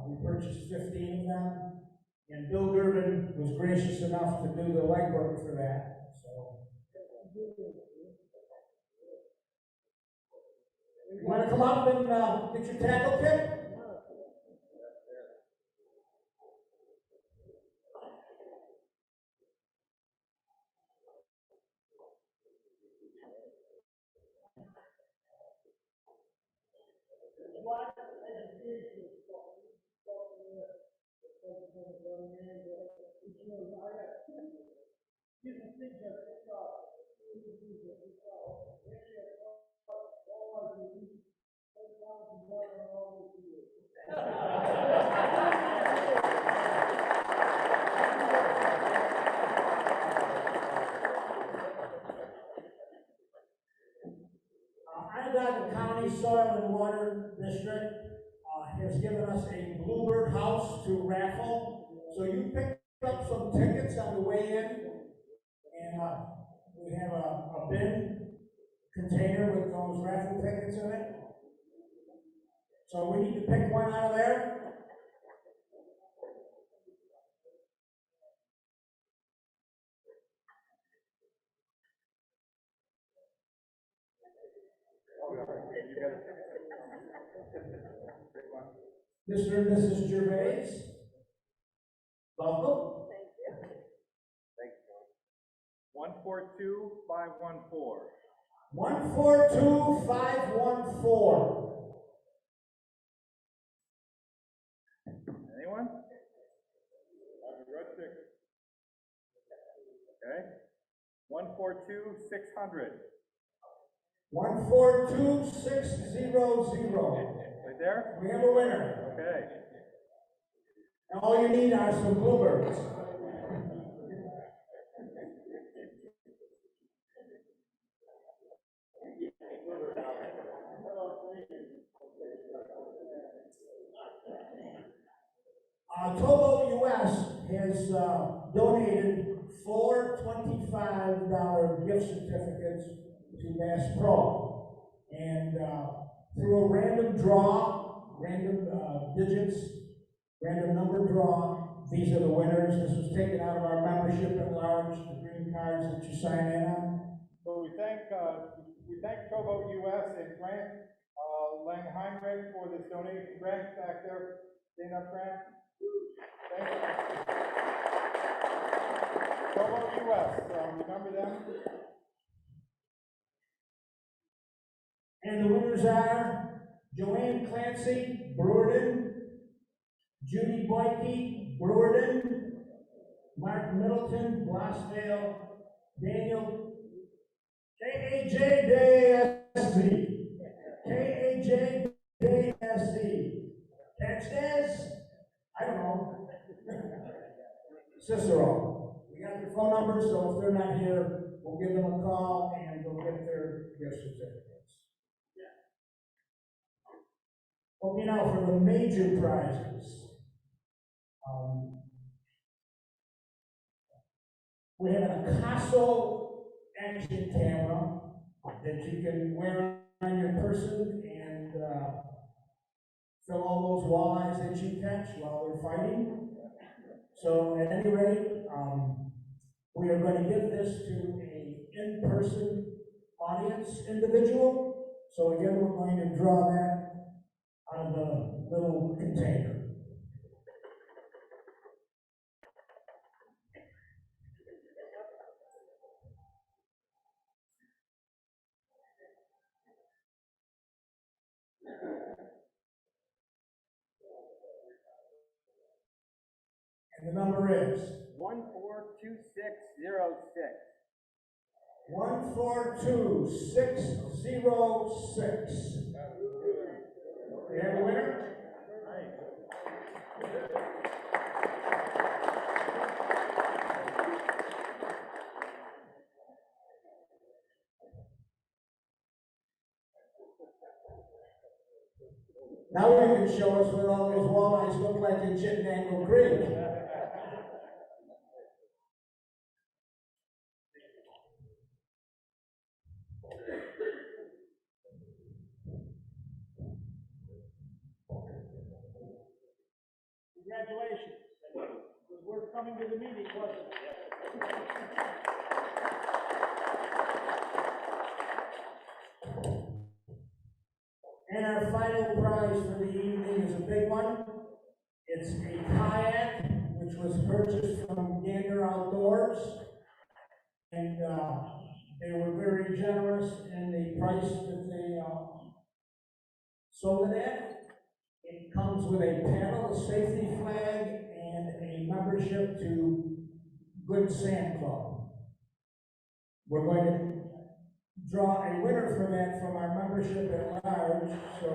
We purchased 15 of them, and Bill Gervin was gracious enough to do the legwork for that. So, you want to come up and get your tackle kit? Onondaga County Soil and Water District has given us a Bluebird house to raffle. So you picked up some tickets on the way in, and we have a bin container with those raffle tickets in it. So we need to pick one out of there. Mr. and Mrs. Gervais, welcome. Thank you. 142514. 142514. Anyone? Have a red ticket. Okay. 142600. 142600. Did right there? We have a winner. Okay. And all you need are some bluebirds. Tobo US has donated 4 $25 gift certificates to Bass Pro. And through a random draw, random digits, random number draw, these are the winners. This was taken out of our membership at large, the green cards that you sign in on. So we thank Towboat US and Grant Lang Heinrich for this donation. Grant back there, stand up, Grant. Thank you. Towboat US, remember them? And the winners are Joanne Clancy, Brewerton, Judy Boyke, Brewerton, Mark Middleton, Blossville, Daniel, K-A-J-D-A-S-Z, K-A-J-D-A-S-Z. Catch this? I don't know. Cicero. We got their phone numbers, so if they're not here, we'll give them a call and they'll get their gift certificates. Okay, now for the major prizes. We have an Picasso action camera that you can wear on your person and film all those walleyes that you catch while they're fighting. So at any rate, we are going to give this to a in-person audience individual. So again, we're going to draw that out of the little container. And the number is 142606. 142606. We have a winner? Now you can show us what all those walleyes look like in Chittenango Creek. Congratulations. Because we're coming to the meeting, wasn't it? And our final prize for the evening is a big one. It's a kayak, which was purchased from Gander Outdoors. And they were very generous in the price that they sold it at. It comes with a paddle, a safety flag, and a membership to Good Sand Club. We're going to draw a winner for that from our membership at large. So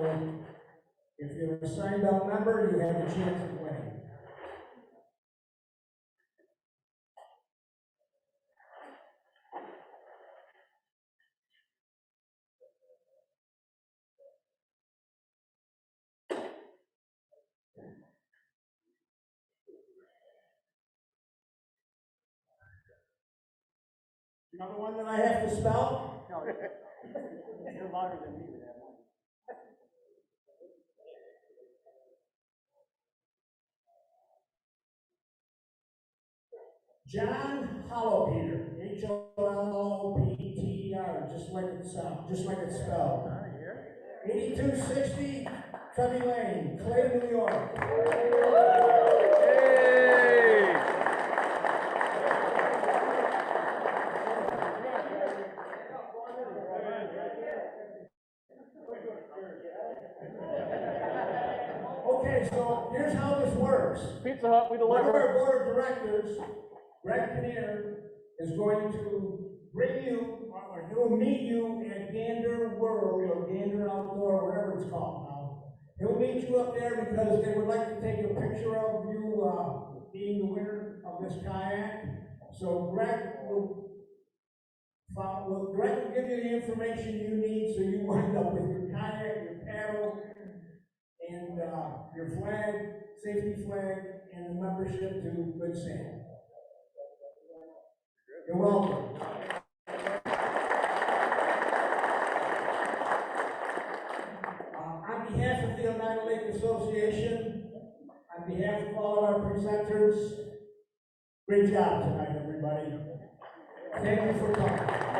if you're a signed up member, you have a chance of winning. Another one that I have to spell? No, you're longer than me with that one. John Hollowpeter, H-O-L-O-P-T-E-R, just like it sounds, just like it's spelled. 8260 Covey Lane, Clay, New York. Okay, so here's how this works. Pizza Hut, we One of deliver. our board of directors, Greg Kinnear, is going to bring you, or he will meet you at Gander World, or Gander Outdoor, whatever it's called now. He'll meet you up there because they would like to take a picture of you, being the winner of this kayak. So Greg will give you the information you need, so you wind up with your kayak, your paddle, and, your flag, safety flag, and the membership to Good Sam. You're welcome. On behalf of the Oneida Lake Association, on behalf of all of our presenters, great job tonight, everybody. Thank you for coming.